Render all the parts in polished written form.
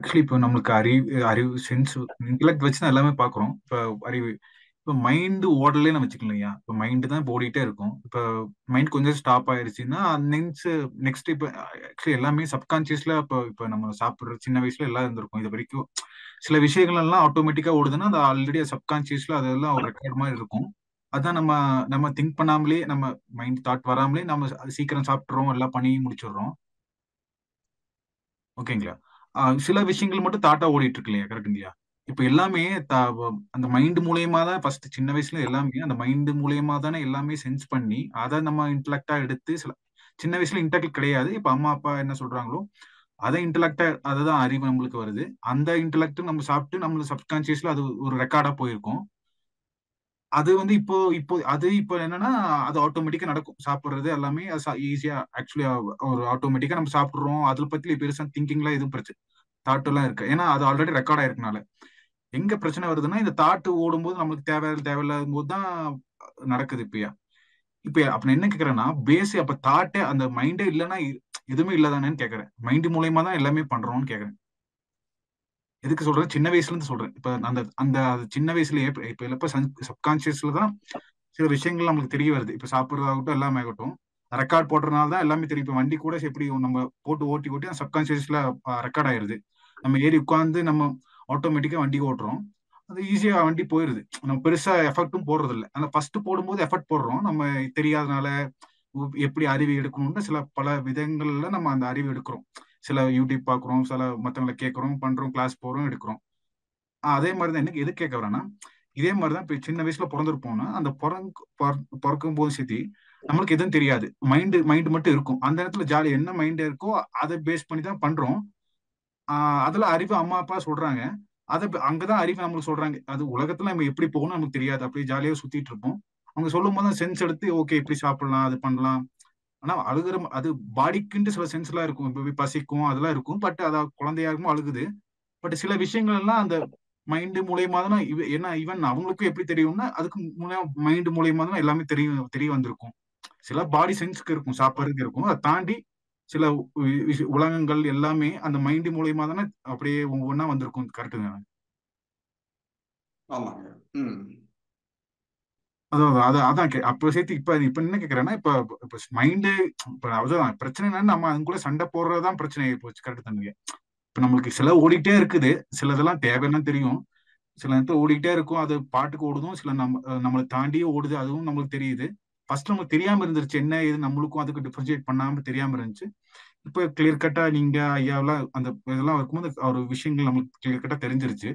Actually இப்போ நம்மளுக்கு அறிவு சென்ஸ் இன்டெலெக்ட் வச்சு தான் எல்லாமே பார்க்குறோம். இப்போ அறிவு இப்போ மைண்டு ஓடலேன்னு வச்சுக்கலையா? இப்போ மைண்டு தான் இப்போ ஓடிட்டே இருக்கும். இப்போ மைண்ட் கொஞ்சம் ஸ்டாப் ஆயிருச்சுன்னா நெக்ஸ்ட் இப்போ ஆக்சுவலி எல்லாமே சப்கான்சியஸ்ல இப்போ இப்போ நம்ம சாப்பிட்ற சின்ன வயசுல எல்லாம் இருந்திருக்கும். இது வரைக்கும் சில விஷயங்கள் எல்லாம் ஆட்டோமேட்டிக்கா ஓடுதுன்னா அது ஆல்ரெடி சப்கான்சியஸ்ல அதெல்லாம் ஒரு ரெக்கார்ட் மாதிரி இருக்கும். அதான் நம்ம நம்ம திங்க் பண்ணாமலே நம்ம மைண்ட் தாட் வராமலே நம்ம அது சீக்கிரம் சாப்பிட்றோம், எல்லாம் பண்ணி முடிச்சிடுறோம். ஓகேங்களா? சில விஷயங்கள் மட்டும் தாட்டா ஓடிட்டு இருக்கு இல்லையா? கரெக்ட்டுங்களா? இப்ப எல்லாமே அந்த மைண்ட் மூலியமா தான் ஃபர்ஸ்ட் சின்ன வயசுல எல்லாமே அந்த மைண்ட் மூலியமா தானே எல்லாமே சென்ஸ் பண்ணி அதை நம்ம இன்டலெக்டா எடுத்து சின்ன வயசுல இன்டலெக்ட் கிடையாது. இப்ப அம்மா அப்பா என்ன சொல்றாங்களோ அதை இன்டலெக்டா அதுதான் அறிவு நம்மளுக்கு வருது. அந்த இன்டலெக்ட் நம்ம சாப்பிட்டு நம்ம சப்கான்சியஸ்ல அது ஒரு ரெக்கார்டா போயிருக்கும். அது வந்து இப்போ இப்போ அது இப்போ என்னன்னா அது ஆட்டோமேட்டிக்கா நடக்கும். சாப்பிடுறது எல்லாமே ஈஸியா ஆக்சுவலி ஒரு ஆட்டோமேட்டிக்கா நம்ம சாப்பிடுறோம். அதுல பத்தி பெருசா திங்கிங்லாம் எதுவும் பிரச்சனை தாட் எல்லாம் இருக்கு. ஏன்னா அது ஆல்ரெடி ரெக்கார்ட் ஆயிருக்கனால. எங்க பிரச்சனை வருதுன்னா இந்த தாட் ஓடும்போது நமக்கு தேவையில்லாத போது தான் நடக்குது இப்பயா. இப்ப அப்ப நான் என்ன கேக்குறேன்னா பேஸ் அப்ப தாட்டே அந்த மைண்டே இல்லைன்னா எதுவுமே இல்லதானேன்னு கேக்குறேன். மைண்ட் மூலியமா தான் எல்லாமே பண்றோம்னு கேக்குறேன். எதுக்கு சொல்றேன் சின்ன வயசுல இருந்து சொல்றேன். இப்ப அந்த அந்த அது சின்ன வயசுலயே இப்ப சப்கான்சியஸ்ல தான் சில விஷயங்கள் நமக்கு தெரிய வருது. இப்ப சாப்பிட்றதாகட்டும் எல்லாமே ஆகட்டும் ரெக்கார்ட் போடுறதுனால தான் எல்லாமே தெரியும். இப்ப வண்டி கூட எப்படி நம்ம போட்டு ஓட்டி ஓட்டி அந்த சப்கான்சியஸ்ல ரெக்கார்ட் ஆயிருது. நம்ம ஏறி உட்கார்ந்து நம்ம ஆட்டோமேட்டிக்கா வண்டி ஓட்டுறோம். அது ஈஸியா வண்டி போயிருது. நம்ம பெருசா எஃபர்ட்டும் போடுறது இல்லை. ஆனா ஃபர்ஸ்ட் போடும்போது எஃபர்ட் போடுறோம். நம்ம தெரியாதனால எப்படி அறிவு எடுக்கணும்னு சில பல விதங்கள்ல நம்ம அந்த அறிவு எடுக்கிறோம். சில யூடியூப் பாக்குறோம், சில மத்தவங்களை கேட்கிறோம், பண்றோம், கிளாஸ் போறோம், எடுக்கிறோம். அதே மாதிரிதான் எனக்கு எது கேட்க வரேன்னா இதே மாதிரிதான் இப்ப சின்ன வயசுல பிறந்திருப்போம்னா அந்த பிறக்கும் போது சரி நம்மளுக்கு எதுவும் தெரியாது. மைண்ட் மட்டும் இருக்கும். அந்த இடத்துல ஜாலி என்ன மைண்ட் இருக்கோ அதை பேஸ் பண்ணி தான் பண்றோம். அதுல அறிவு அம்மா அப்பா சொல்றாங்க. அங்கதான் அறிவு நம்மளுக்கு சொல்றாங்க. அது உலகத்துல நம்ம எப்படி போகணும் நமக்கு தெரியாது. அப்படியே ஜாலியா சுத்திட்டு இருப்போம். அவங்க சொல்லும் போது சென்ஸ் எடுத்து ஓகே இப்படி சாப்பிடலாம், அது பண்ணலாம். ஆனா அது பாடிக்குன்ட்டு சில சென்ஸ் எல்லாம் இருக்கும். இப்ப பசிக்கும் அதெல்லாம் இருக்கும். பட் அத குழந்தையா இருக்கும் அழுகுது. பட் சில விஷயங்கள் எல்லாம் அந்த மைண்ட் மூலியமா தானே ஏன்னா ஈவன் அவங்களுக்கும் எப்படி தெரியும்னா அதுக்கு மைண்ட் மூலியமா தான் எல்லாமே தெரிய வந்திருக்கும். சில பாடி சென்ஸ்க்கு இருக்கும், சாப்பிட்றதுக்கு இருக்கும். அதை தாண்டி சில உலகங்கள் எல்லாமே அந்த மைண்ட் மூலியமா தானே அப்படியே ஒவ்வொன்றா வந்திருக்கும். கரெக்டுங்க? ஆமாங்க. ம். அதான் அதான் அதான் அப்ப சேர்த்து இப்ப இப்ப என்ன கேக்குறேன்னா இப்ப இப்ப மைண்டு இப்ப அதுதான் பிரச்சனை என்னன்னா நம்ம அது கூட சண்டை போடுறதுதான் பிரச்சனை ஆகி போச்சு. கரெக்ட் தானுங்க? இப்ப நம்மளுக்கு சில ஓடிட்டே இருக்குது. சிலதெல்லாம் தேவையெல்லாம் தெரியும். சில நேரத்துல ஓடிட்டே இருக்கும். அது பாட்டுக்கு ஓடுதும். சில நம்மளை தாண்டியே ஓடுது. அதுவும் நம்மளுக்கு தெரியுது. ஃபர்ஸ்ட் நமக்கு தெரியாம இருந்துருச்சு என்ன ஏது நம்மளுக்கும் அதுக்கு டிஃபரன்ஷியேட் பண்ணாம தெரியாம இருந்துச்சு. இப்ப கிளியர் கட்டா நீங்க ஐயாவெல்லாம் அந்த இதெல்லாம் இருக்கும்போது ஒரு விஷயங்கள் நம்மளுக்கு கிளியர் கட்டா தெரிஞ்சிருச்சு.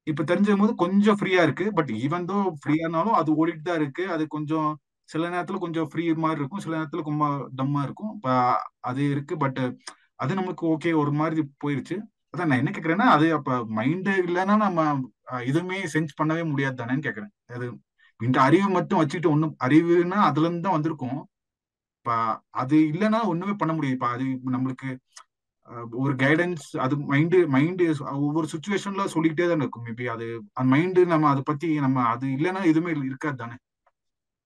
இப்ப தெரிஞ்சும் போது கொஞ்சம் ஃப்ரீயா இருக்கு. பட் ஈவன் தோ ஃப்ரீயானாலும் அது ஓடிட்டு தான் இருக்கு. அது கொஞ்சம் சில நேரத்துல கொஞ்சம் ஃப்ரீ மாதிரி இருக்கும். சில நேரத்துல ரொம்ப டம்மா இருக்கும். இப்ப அது இருக்கு. பட் அது நமக்கு ஓகே ஒரு மாதிரி போயிருச்சு. அதான் நான் என்ன கேக்குறேன்னா அது அப்ப மைண்ட் இல்லைன்னா நம்ம எதுவுமே சென்ஸ் பண்ணவே முடியாது தானேன்னு கேக்குறேன். அது இந்த அறிவு மட்டும் வச்சுட்டு ஒண்ணும் அறிவுன்னா அதுல இருந்து தான் வந்திருக்கும். இப்ப அது இல்லைன்னா ஒண்ணுமே பண்ண முடியாது. இப்ப அது நம்மளுக்கு ஒரு கைடன்ஸ் அது மைண்டு ஒவ்வொரு சுச்சுவேஷன்ல சொல்லிக்கிட்டே தான் இருக்கும். மேபி அது அந்த மைண்டு நம்ம அதை பத்தி நம்ம அது இல்லைன்னா எதுவுமே இருக்காது தானே.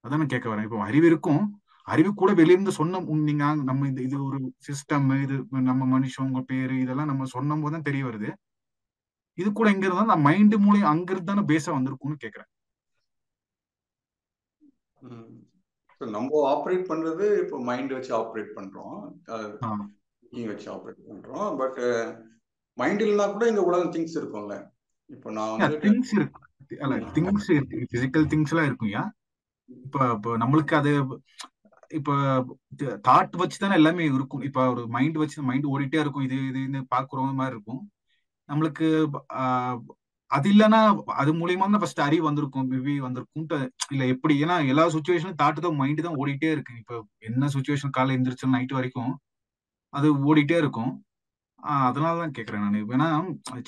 அதான் நான் கேட்க வரேன். இப்போ அறிவு இருக்கும். அறிவு கூட வெளியிருந்து சொன்ன நீங்க நம்ம இது ஒரு சிஸ்டம் இது நம்ம மனுஷன் உங்க பேரு இதெல்லாம் நம்ம சொன்னும் போது தான் தெரிய வருது. இது கூட எங்க இருந்தா நான் மைண்டு மூலியம் அங்கிருந்து தானே பேச வந்திருக்கும்னு கேக்குறேன். ம். நம்ம ஆப்ரேட் பண்றது இப்போ மைண்ட் வச்சு ஆப்ரேட் பண்றோம். ஆ திங்கிங் வச்சு ஆப்ரேட் பண்றோம். பட் மைண்ட் இல்லைனா கூட இந்த உலகம் திங்ஸ் இருக்கும்ல. இப்போ நான் வந்து திங்ஸ் இருக்கு. அல்ல ம். திங்ஸ் இருக்கு. பிசிக்கல் திங்ஸ் எல்லாம் இருக்குயா. இப்ப நம்மளுக்கு அது இப்ப தாட் வச்சு தானே எல்லாமே இருக்கும். இப்ப ஒரு மைண்ட் வச்சு மைண்ட் ஓடிட்டே இருக்கும். இதுன்னு பாக்குறோம் மாதிரி இருக்கும். நம்மளுக்கு ஆஹ் அது இல்லைன்னா அது மூலியமா தான் ஃபர்ஸ்ட் அறிவு வந்திருக்கும். மேபி வந்திருக்கும் இல்ல எப்படி ஏன்னா எல்லா சுச்சுவேஷனும் தாட்டு தான் மைண்ட் தான் ஓடிட்டே இருக்கு. இப்ப என்ன சுச்சுவேஷன் காலைல எந்திரிச்சு நைட் வரைக்கும் அது ஓடிட்டே இருக்கும். அதனாலதான் கேக்குறேன் நான். ஏன்னா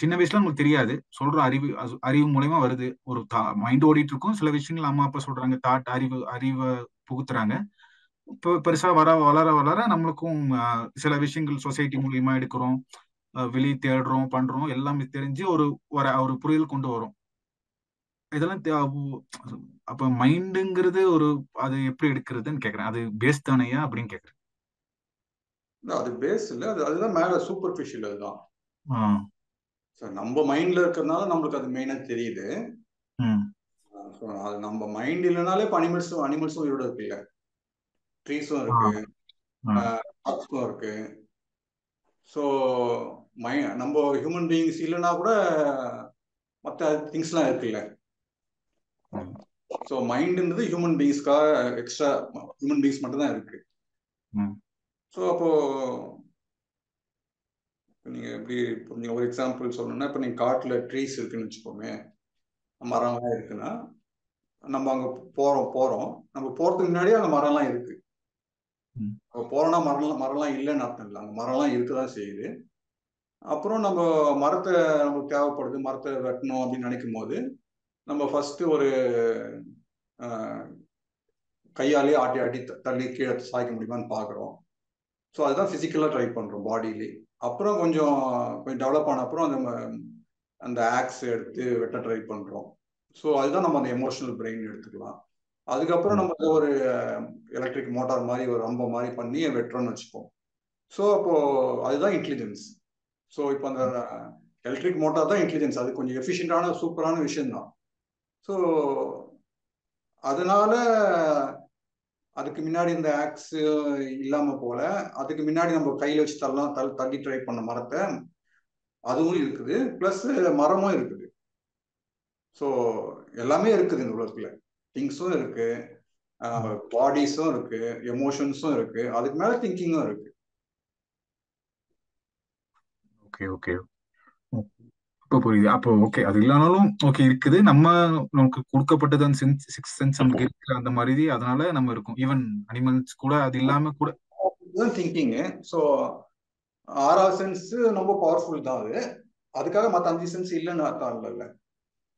சின்ன வயசுல நமக்கு தெரியாது. சொல்ற அறிவு மூலியமா வருது. ஒரு மைண்ட் ஓடிட்டு இருக்கும். சில விஷயங்கள் அம்மா அப்பா சொல்றாங்க. தாட் அறிவை புகுத்துறாங்க. இப்போ பெருசா வளர வளர நம்மளுக்கும் சில விஷயங்கள் சொசைட்டி மூலியமா எடுக்கிறோம். வெளியே தேடுறோம் பண்றோம் எல்லாமே தெரிஞ்சு ஒரு புரிதல் கொண்டு வரும். இதெல்லாம் அப்ப மைண்டுங்கிறது அது எப்படி எடுக்கிறதுன்னு கேக்குறேன். அது பேஸ் தானையா அப்படின்னு கேக்குறேன். அது பேஸ் இல்ல. அதுதான் மேல சூப்பர்ஃபிஷியல் அதுதான். ஆ ஸோ நம்ம மைண்ட்ல இருக்கிறதுனால நம்மளுக்கு அது மெயினா தெரியுது. ம் ஸோ அது நம்ம மைண்ட் இல்லைனாலே இப்போ அனிமல்ஸும் உயிரோட இருக்குல்ல, ட்ரீஸும் ஆ இருக்கு, ஆ டாக்ஸும் இருக்கு. ஸோ நம்ம ஹியூமன் பீயிங்ஸ் இல்லைன்னா கூட மற்ற திங்ஸ்லாம் இருக்குல்ல. ம் ஸோ மைண்டுன்றது ஹியூமன் பீயிங்ஸ்க்காக எக்ஸ்ட்ரா ஹியூமன் பீயிங்ஸ் மட்டும் தான் இருக்கு. ம் ஸோ அப்போ நீங்க எப்படி புரிஞ்சுங்க? ஒரு எக்ஸாம்பிள் சொல்லணும்னா, இப்போ நீங்க காட்டுல ட்ரீஸ் இருக்குன்னு வச்சுக்கோமே, மரம்லாம் இருக்குன்னா, நம்ம அங்க போறோம். நம்ம போறதுக்கு முன்னாடியே அங்க மரம்லாம் இருக்கு. ம் அப்ப போறோம்னா மரம்லாம் இல்லைன்னு அர்த்தம் இல்லை. அங்க மரம்லாம் இருக்கதான் செய்யுது. அப்புறம் நம்ம மரத்தை நமக்கு தேவைப்படுது, மரத்தை வெட்டணும் அப்படின்னு நினைக்கும் போது நம்ம ஃபர்ஸ்ட் ஒரு அஹ், கையாலே ஆட்டி ஆட்டி தள்ளி கீழே சாய்க்க முடியுமான்னு பார்க்குறோம். ஸோ அதுதான் ஃபிசிக்கலாக ட்ரை பண்ணுறோம் பாடியிலே. அப்புறம் கொஞ்சம் கொஞ்சம் டெவலப் ஆன அப்புறம் அந்த ஆக்ஸ் எடுத்து வெட்ட ட்ரை பண்ணுறோம். ஸோ அதுதான் நம்ம அந்த எமோஷனல் பிரெயின் எடுத்துக்கலாம். அதுக்கப்புறம் ம் நம்ம ஏதோ ஒரு எலக்ட்ரிக் மோட்டார் மாதிரி ஒரு ரம்ப மாதிரி பண்ணி வெட்டுறோம்னு வச்சுப்போம். ஸோ அப்போ அதுதான் இன்டெலிஜென்ஸ். ஸோ இப்போ அந்த எலக்ட்ரிக் மோட்டார் தான் இன்டெலிஜென்ஸ். அது கொஞ்சம் எஃபிஷியன்டான சூப்பரான விஷயம் தான். ஸோ அதனால அதுக்கு முன்னாடி இந்த ஆக்ஸ் இல்லாம போல, அதுக்கு முன்னாடி நம்ம கையில வச்சு தள்ளி ட்ரை பண்ண மரத்தை அதுவும் இருக்குது, பிளஸ் மரமும் இருக்குது. ஸோ எல்லாமே இருக்குது இந்த உலகத்துல. திங்ஸும் இருக்கு, பாடிஸும் இருக்கு, எமோஷன்ஸும் இருக்கு, அதுக்கு மேல திங்கிங்கும் இருக்கு. Okay okay. இப்போ புரியுது. அப்போ ஓகே அது இல்லைனாலும் ஓகே இருக்குது. நமக்கு கொடுக்கப்பட்டது அந்த சிக்ஸ் சென்ஸ் நமக்கு இருக்கு அந்த மாதிரி, அதனால நம்ம இருக்கும். ஈவன் அனிமல்ஸ் கூட அது இல்லாம கூட. இதுதான் திங்கிங். ஸோ ஆறாவது சென்ஸ் ரொம்ப பவர்ஃபுல் தான் அது. அதுக்காக மற்ற 5 சென்ஸ் இல்லைன்னு அர்த்தம் இல்லைல்ல.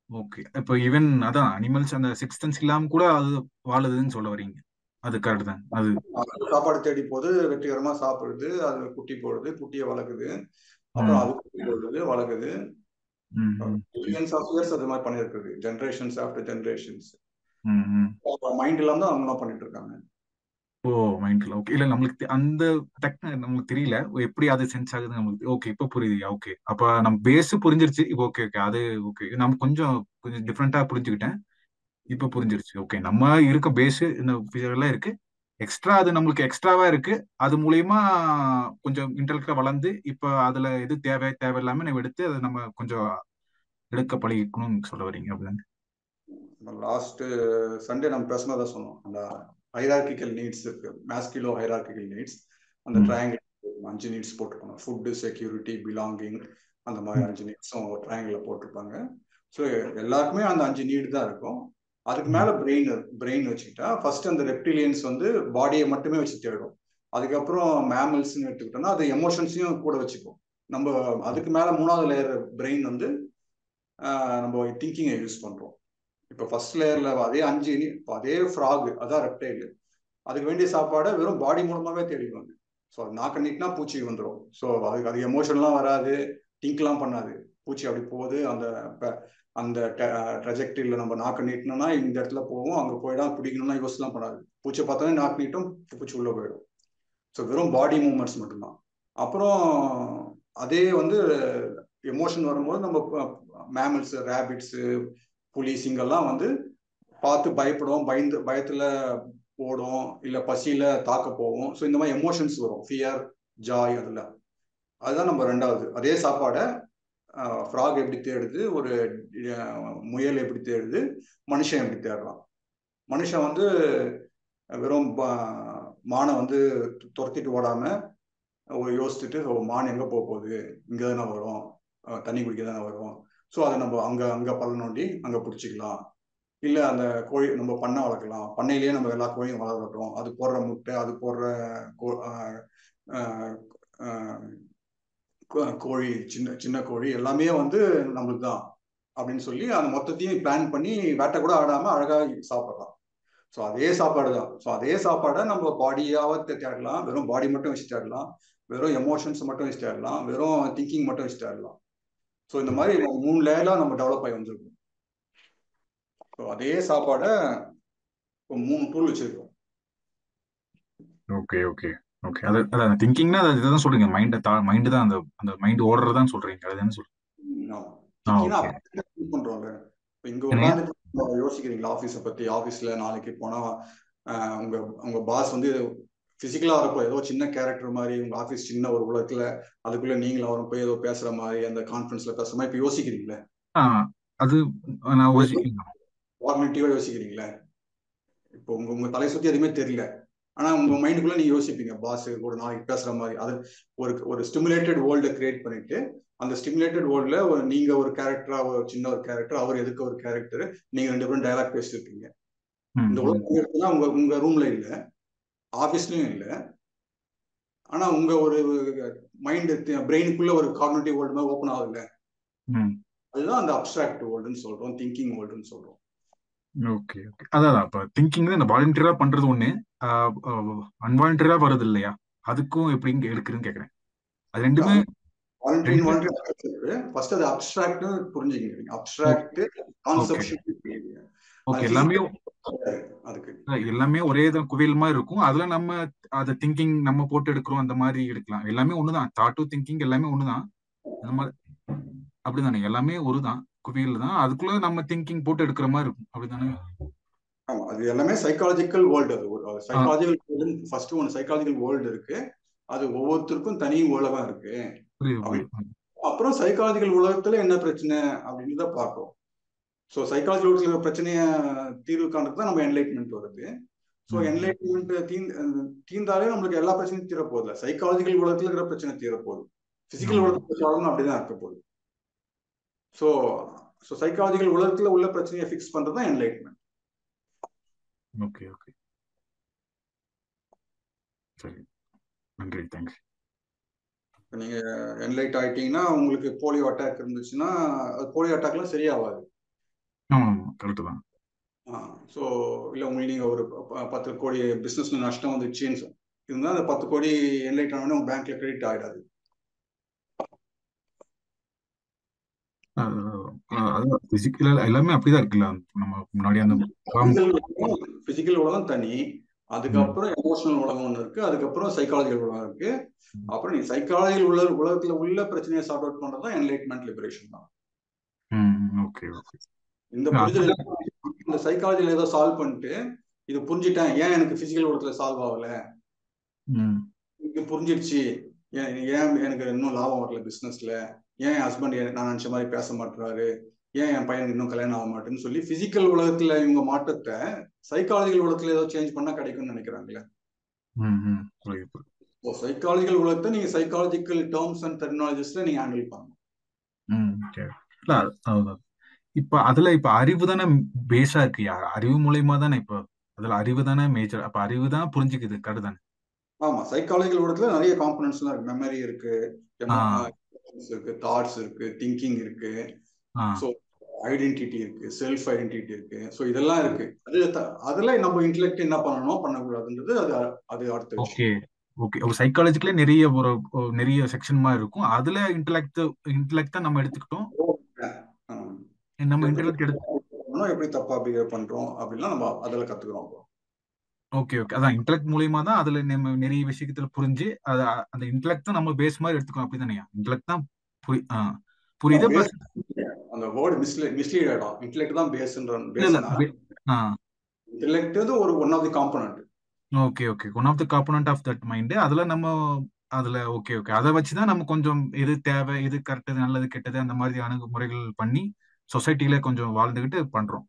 ஓகே இப்போ ஈவன் அதான் அனிமல்ஸ் அந்த சிக்ஸ் சென்ஸ் இல்லாம கூட அது வாழுதுன்னு சொல்ல வரீங்க. அது கரெக்ட் தான் அது. அது சாப்பாடு தேடி போகுது, வெற்றிகரமா சாப்பிடுது, அது குட்டி போடுது, குட்டியை வளர்க்குது, அப்புறம் ம் அது குட்டி போடுது, வளர்க்குது. ம் ம் மில்லியன்ஸ் ஆஃப் இயர்ஸ் அது மாதிரி பண்ணியிருக்குது, ஜென்ரேஷன்ஸ் ஆஃப்டர் ஜென்ரேஷன்ஸ். ம் ம். மைண்ட் இல்லாம தான் அவங்க பண்ணிட்டு இருக்காங்க. ஓ மைண்ட்ல ஓகே. இல்ல நம்மளுக்கு அந்த டெக்ன நம்மளுக்கு தெரியல எப்படி அது சென்ஸ் ஆகுது நம்மளுக்கு. ஓகே இப்போ புரியுது. ஓகே அப்ப நம்ம பேஸ் புரிஞ்சிருச்சு. இப்போ ஓகே ஓகே அது ஓகே. நம்ம கொஞ்சம் கொஞ்சம் டிஃப்ரெண்டா புரிஞ்சுக்கிட்டேன். இப்ப புரிஞ்சிருச்சு. ஓகே நம்ம இருக்க பேஸ் இந்த எல்லாம் இருக்கு. எக்ஸ்ட்ரா அது நம்மளுக்கு எக்ஸ்ட்ராவா இருக்கு. அது மூலியமா கொஞ்சம் இன்டெலெக்டா வளர்ந்து இப்ப அதுல எது தேவையில்லாம நம்ம எடுத்து அதை நம்ம கொஞ்சம் எடுக்க பழகிக்கணும்னு சொல்ல வரீங்க அப்படிதானே? லாஸ்ட் சண்டே நம்ம பேசுனதா சொன்னோம், அந்த ஹைரார்கிக்கல் நீட்ஸ் இருக்கு, மேஸ்கிலோ ஹைரார்கிக்கல் நீட்ஸ். அந்த ம் ட்ரையாங்கிள் 5 நீட்ஸ் போட்டிருப்பாங்க, ஃபுட்டு, செக்யூரிட்டி, பிலாங்கிங், அந்த மாதிரி ம் 5 நீட்ஸும் ட்ரையாங்கிள் போட்டிருப்பாங்க. ஸோ எல்லாருக்குமே அந்த 5 நீட் தான் இருக்கும். அதுக்கு ம் மேல பிரெயின் வச்சுக்கிட்டா ஃபர்ஸ்ட் அந்த ரெப்டிலியன்ஸ் வந்து பாடியை மட்டுமே வச்சு தேடும். அதுக்கப்புறம் மேமல்ஸ்ன்னு எடுத்துக்கிட்டோம்னா அது எமோஷன்ஸையும் கூட வச்சுக்கும். நம்ம அதுக்கு மேல 3வது லேயர் பிரெயின் வந்து நம்ம திங்கிங்கை யூஸ் பண்றோம். இப்போ ஃபர்ஸ்ட் லேயர்ல அதே 5 இப்போ அதே ஃப்ராக், அதான் ரெப்டைல், அதுக்கு வேண்டிய சாப்பாடை வெறும் பாடி மூலமாவே தேடிக்கும் அது. ஸோ அது நாக்கு நீட்டினா பூச்சி வந்துடும். ஸோ அது எமோஷன்லாம் வராது, திங்க்லாம் பண்ணாது. பூச்சி அப்படி போகுது, அந்த ட்ரெஜெக்டரியில் நம்ம நாக்கு நீட்டினோம்னா இந்த இடத்துல போகும், அங்கே போயிடும், பிடிக்கணும்னா யோசிச்சுலாம் பண்ணாது. பூச்சியை பார்த்தோன்னே நாக்கு நீட்டும், பூச்சி உள்ள போயிடும். ஸோ வெறும் பாடி மூவ்மெண்ட்ஸ் மட்டும்தான். அப்புறம் அதே வந்து எமோஷன் வரும்போது நம்ம மேமல்ஸ், ரேபிட்ஸு, புலி, சிங்கெல்லாம் வந்து பார்த்து பயப்படும், பயத்துல ஓடும், இல்ல பசியில தாக்க போகும். ஸோ இந்த மாதிரி எமோஷன்ஸ் வரும், ஃபியர், ஜாய், அதெல்லாம். அதுதான் நம்ம 2வது. அதே சாப்பாடை ஃப்ராக் எப்படி தேடுது, ஒரு முயல் எப்படி தேடுது, மனுஷன் எப்படி தேடுறான். மனுஷன் வந்து வெறும் மானை வந்து துரத்திட்டு ஓடாம யோசிச்சுட்டு, மான் எங்க போகுது, இங்க தானே வரும், தண்ணி குடிக்க தானே வரும், ஸோ அதை நம்ம அங்க அங்க பள்ளம் நோண்டி அங்க பிடிச்சிக்கலாம். இல்ல அந்த கோழி நம்ம பண்ணை வளர்க்கலாம், பண்ணையிலேயே நம்ம எல்லா கோழியும் வளர்க்கட்டும், அது போடுற முட்டை, அது போடுற கோழி, சின்ன சின்ன கோழி எல்லாமே வந்து நம்மளுக்கு தான் அப்படின்னு சொல்லி அந்த மொத்தத்தையும் பிளான் பண்ணி வேட்டை கூட ஆடாம அழகா சாப்பிடலாம். ஸோ அதே சாப்பாடு தான். ஸோ அதே சாப்பாடை நம்ம பாடியாவ தேடலாம், வெறும் பாடி மட்டும் வச்சு தேடலாம், வெறும் எமோஷன்ஸ் மட்டும் வச்சு தேடலாம், வெறும் திங்கிங் மட்டும் வச்சு தேடலாம். ஸோ இந்த மாதிரி 3 லேயர்ல நம்ம டெவலப் ஆகி வந்திருக்கோம். ஸோ அதே சாப்பாடை 3 டூல் வச்சிருக்கோம். Okay okay okay. அது அதான் திங்கிங்னா அது இதுதான் சொல்றீங்க. மைண்ட் தான் அந்த அந்த மைண்ட் ஓடுறதான் சொல்றீங்க. அதுதானே சொல்றீங்க. ஆமா, திங்கிங்னா ஓகே. திங்க் பண்றோம்ல. இங்க என்னையா? உட்காந்து யோசிக்கிறீங்களா ஆஃபீஸை பத்தி? ஆஃபீஸ்ல நாளைக்கு போனா உங்க உங்க பாஸ் வந்து பிசிக்கலா இருக்கும், ஏதோ சின்ன கேரக்டர் மாதிரி உங்க ஆஃபீஸ் சின்ன ஒரு உலகத்துல அதுக்குள்ள நீங்களும் அவரும் போய் ஏதோ பேசுற மாதிரி அந்த கான்ஃபரன்ஸ்ல பேசுற மாதிரி இப்ப யோசிக்கிறீங்களே, அது நான் யோசிக்கலாம். ஃபார்மேட்டிவா யோசிக்கிறீங்களே. இப்போ உங்க உங்க தலை சுத்தி எதுவுமே தெரியல, ஆனா உங்க மைண்டுக்குள்ள நீங்க யோசிப்பீங்க பாஸ் ஒரு நாளைக்கு பேசுற மாதிரி. அது ஒரு ஒரு ஸ்டிமுலேட்டட் வேர்ல்டை கிரியேட் பண்ணிட்டு அந்த ஸ்டிமுலேட்டட் வேர்ல்ட்ல நீங்க ஒரு கேரக்டரா, ஒரு சின்ன ஒரு கேரக்டர், அவர் எதுக்கு ஒரு கேரக்டர், நீங்க 2 பேரும் டயலாக் பேசிட்டு இருக்கீங்க. இந்த உலகம் உங்க உங்க ரூம்ல இல்ல, ஆபீஸ்லயும் இல்ல, ஆனா உங்க ஒரு மைண்ட் பிரெயினுக்குள்ள ஒரு காக்னிட்டிவ் வேர்ல்டு மாதிரி ஓப்பன் ஆகுதுல்ல, அதுதான் அந்த அப்டிராக்ட் வேர்ல்டுன்னு சொல்றோம், திங்கிங் வேர்ல்டுன்னு சொல்றோம். Okay okay. அதான் இப்ப திங்கிங் இந்த வாலண்டியரா பண்றது ஒண்ணு, அன்வாலண்டியரா வருது இல்லையா, அதுக்கும் எப்படி இங்க எடுக்குதுன்னு கேக்குறேன். அது ரெண்டுமே ஃபர்ஸ்ட் அது அப்டிராக்ட்னு புரிஞ்சுக்கங்க. Abstract conception okay. எல்லாமே அதுக்கு எல்லாமே ஒரே குவியல் மாதிரி இருக்கும். அதுல நம்ம அதை திங்கிங் நம்ம போட்டு எடுக்கிறோம், அந்த மாதிரி எடுக்கலாம். எல்லாமே ஒண்ணுதான், தாட் திங்கிங் எல்லாமே ஒண்ணுதான். அந்த மாதிரி அப்படிதானே, எல்லாமே ஒருதான் குவியல் தான், அதுக்குள்ள நம்ம திங்கிங் போட்டு எடுக்கிற மாதிரி இருக்கும், அப்படிதானே? ஆமா, அது எல்லாமே சைக்காலஜிக்கல் வேர்ல்டு. அது ஒரு சைக்காலஜிக்கல் வேர்ல்டு. ஃபர்ஸ்ட் ஒன்று சைக்காலஜிக்கல் வேர்ல்டு இருக்கு, அது ஒவ்வொருத்தருக்கும் தனி உலகம் இருக்கு. அப்புறம் சைக்காலஜிக்கல் உலகத்துல என்ன பிரச்சனை அப்படின்னு தான் பார்ப்போம். ஸோ சைக்காலஜிக்கல் உலகத்துல பிரச்சனைய தீர்வு காண்றது தான் நம்ம என்லைட்மெண்ட் வருது. ஸோ என்லைட்மெண்ட் தீர்ந்தாலே நம்மளுக்கு எல்லா பிரச்சனையும் தீரப்போகுது. சைக்காலஜிக்கல் உலகத்துல இருக்கிற பிரச்சனை தீரப்போகுது, பிசிக்கல் உலகத்துல அப்படிதான் இருக்க போகுது. ஸோ ஸோ சைக்காலஜிக்கல் உலகத்துல உள்ள பிரச்சனையை ஃபிக்ஸ் பண்றது தான் என்லைட்மெண்ட். ஓகே ஓகே, சரி, நன்றி, தேங்க்ஸ். நீங்க என்லைட் ஆயிட்டீங்கன்னா உங்களுக்கு போலியோ அட்டாக் இருந்துச்சுன்னா போலியோ அட்டாக்லாம் சரியாகாது. கரெக்ட் தான். ஸோ இல்லை உங்களுக்கு நீங்கள் ஒரு 10 கோடி பிஸ்னஸ்ல நஷ்டம் வந்துச்சுன்னு இருந்தால் அந்த 10 கோடி என்லைட் ஆனோடனே உங்க பேங்க்ல கிரெடிட் ஆகிடாது. எல்லாமே அப்படிதான் இருக்குல்ல, நம்ம முன்னாடி அந்த பிசிக்கல் உலகம் தனி, அதுக்கப்புறம் எமோஷனல் உலகம் ஒன்று இருக்கு, அதுக்கப்புறம் சைக்காலஜிக்கல் உலகம் இருக்கு. அப்புறம் நீ சைக்காலஜிக்கல் உலகத்துல உள்ள பிரச்சனையை சார்ட் அவுட் பண்றது தான் என்லைட்மெண்ட் லிபரேஷன் தான். Okay okay. இந்த புரிதல் இந்த சைக்காலஜில ஏதோ சால்வ் பண்ணிட்டு இது புரிஞ்சுட்டேன், ஏன் எனக்கு பிசிக்கல் உலகத்துல சால்வ் ஆகல, இது புரிஞ்சிடுச்சு, ஏன் எனக்கு இன்னும் லாபம் வரல பிசினஸ்ல, ஏன் என் ஹஸ்பண்ட் நான் நினைச்ச மாதிரி பேச மாட்டாரு, ஏன் என் பையனுக்கு இன்னும் கல்யாணம் ஆக மாட்டேன்னு சொல்லி பிசிக்கல் உலகத்துல இவங்க மாற்றத்தை சைக்காலஜிக்கல் உலகத்துல ஏதோ சேஞ்ச் பண்ணா கிடைக்கும்னு நினைக்கிறாங்களே. சைக்காலஜிக்கல் உலகத்தை நீங்க சைக்காலஜிக்கல் டேர்ம்ஸ் அண்ட் டெர்மினாலஜிஸ்ல நீங்க ஹேண்டில் பண்ணணும். இப்ப அதுல இப்ப அறிவு தானே பேஸா இருக்கு, அறிவு மூலியமா தானே, இப்ப அதுல அறிவு தானே மேஜர், அப்ப அறிவு தான் புரிஞ்சுக்குது, கரெக்ட் தானே? ஆமா, சைக்காலஜிக்கல் உலகத்துல நிறைய காம்பனன்ட்ஸ் எல்லாம் இருக்கு. மெமரி இருக்கு, இருக்கு, தாட்ஸ் இருக்கு, திங்கிங் இருக்கு, ஐடென்டிட்டி இருக்கு, செல்ஃப் ஐடென்டிட்டி இருக்கு. ஸோ இதெல்லாம் இருக்கு. அதுல நம்ம இன்டெலெக்ட் என்ன பண்ணணும் பண்ணக்கூடாதுன்றது அது அடுத்த விஷயம். ஓகே, ஒரு சைக்காலஜிக்கலே நிறைய செக்ஷன் மாதிரி இருக்கும். அதுல இன்டெலெக்ட் நம்ம எடுத்துக்கிட்டோம், நம்ம இன்டெலெக்ட் எப்படி தப்பா பிஹேவ் பண்றோம் அப்படின்னா நம்ம அதுல கத்துக்கிறோம். ஓகே ஓகே, அதான் இன்டெலெக்ட் மூலியமா தான் அதுல நம்ம நிறைய விஷயத்துல புரிஞ்சு அந்த இன்டெலெக்ட் தான் நம்ம பேஸ் மாதிரி எடுத்துக்கணும், அப்படிதானே? இன்டெலெக்ட் தான் புரியுது, அந்த வேர்ட் மிஸ்லீட் ஆயிடும். இன்டெலெக்ட் தான் பேஸ்ன்ற இன்டெலெக்ட் ஒரு one of the component. Okay okay, one of the component of that mind. அதுல ஓகே ஓகே, அதை வச்சுதான் நம்ம கொஞ்சம் எது தேவை, எது கரெக்ட், நல்லது கெட்டது, அந்த மாதிரி அணுகுமுறைகள் பண்ணி சொசைட்டில கொஞ்சம் வாழ்ந்துகிட்டு பண்றோம்.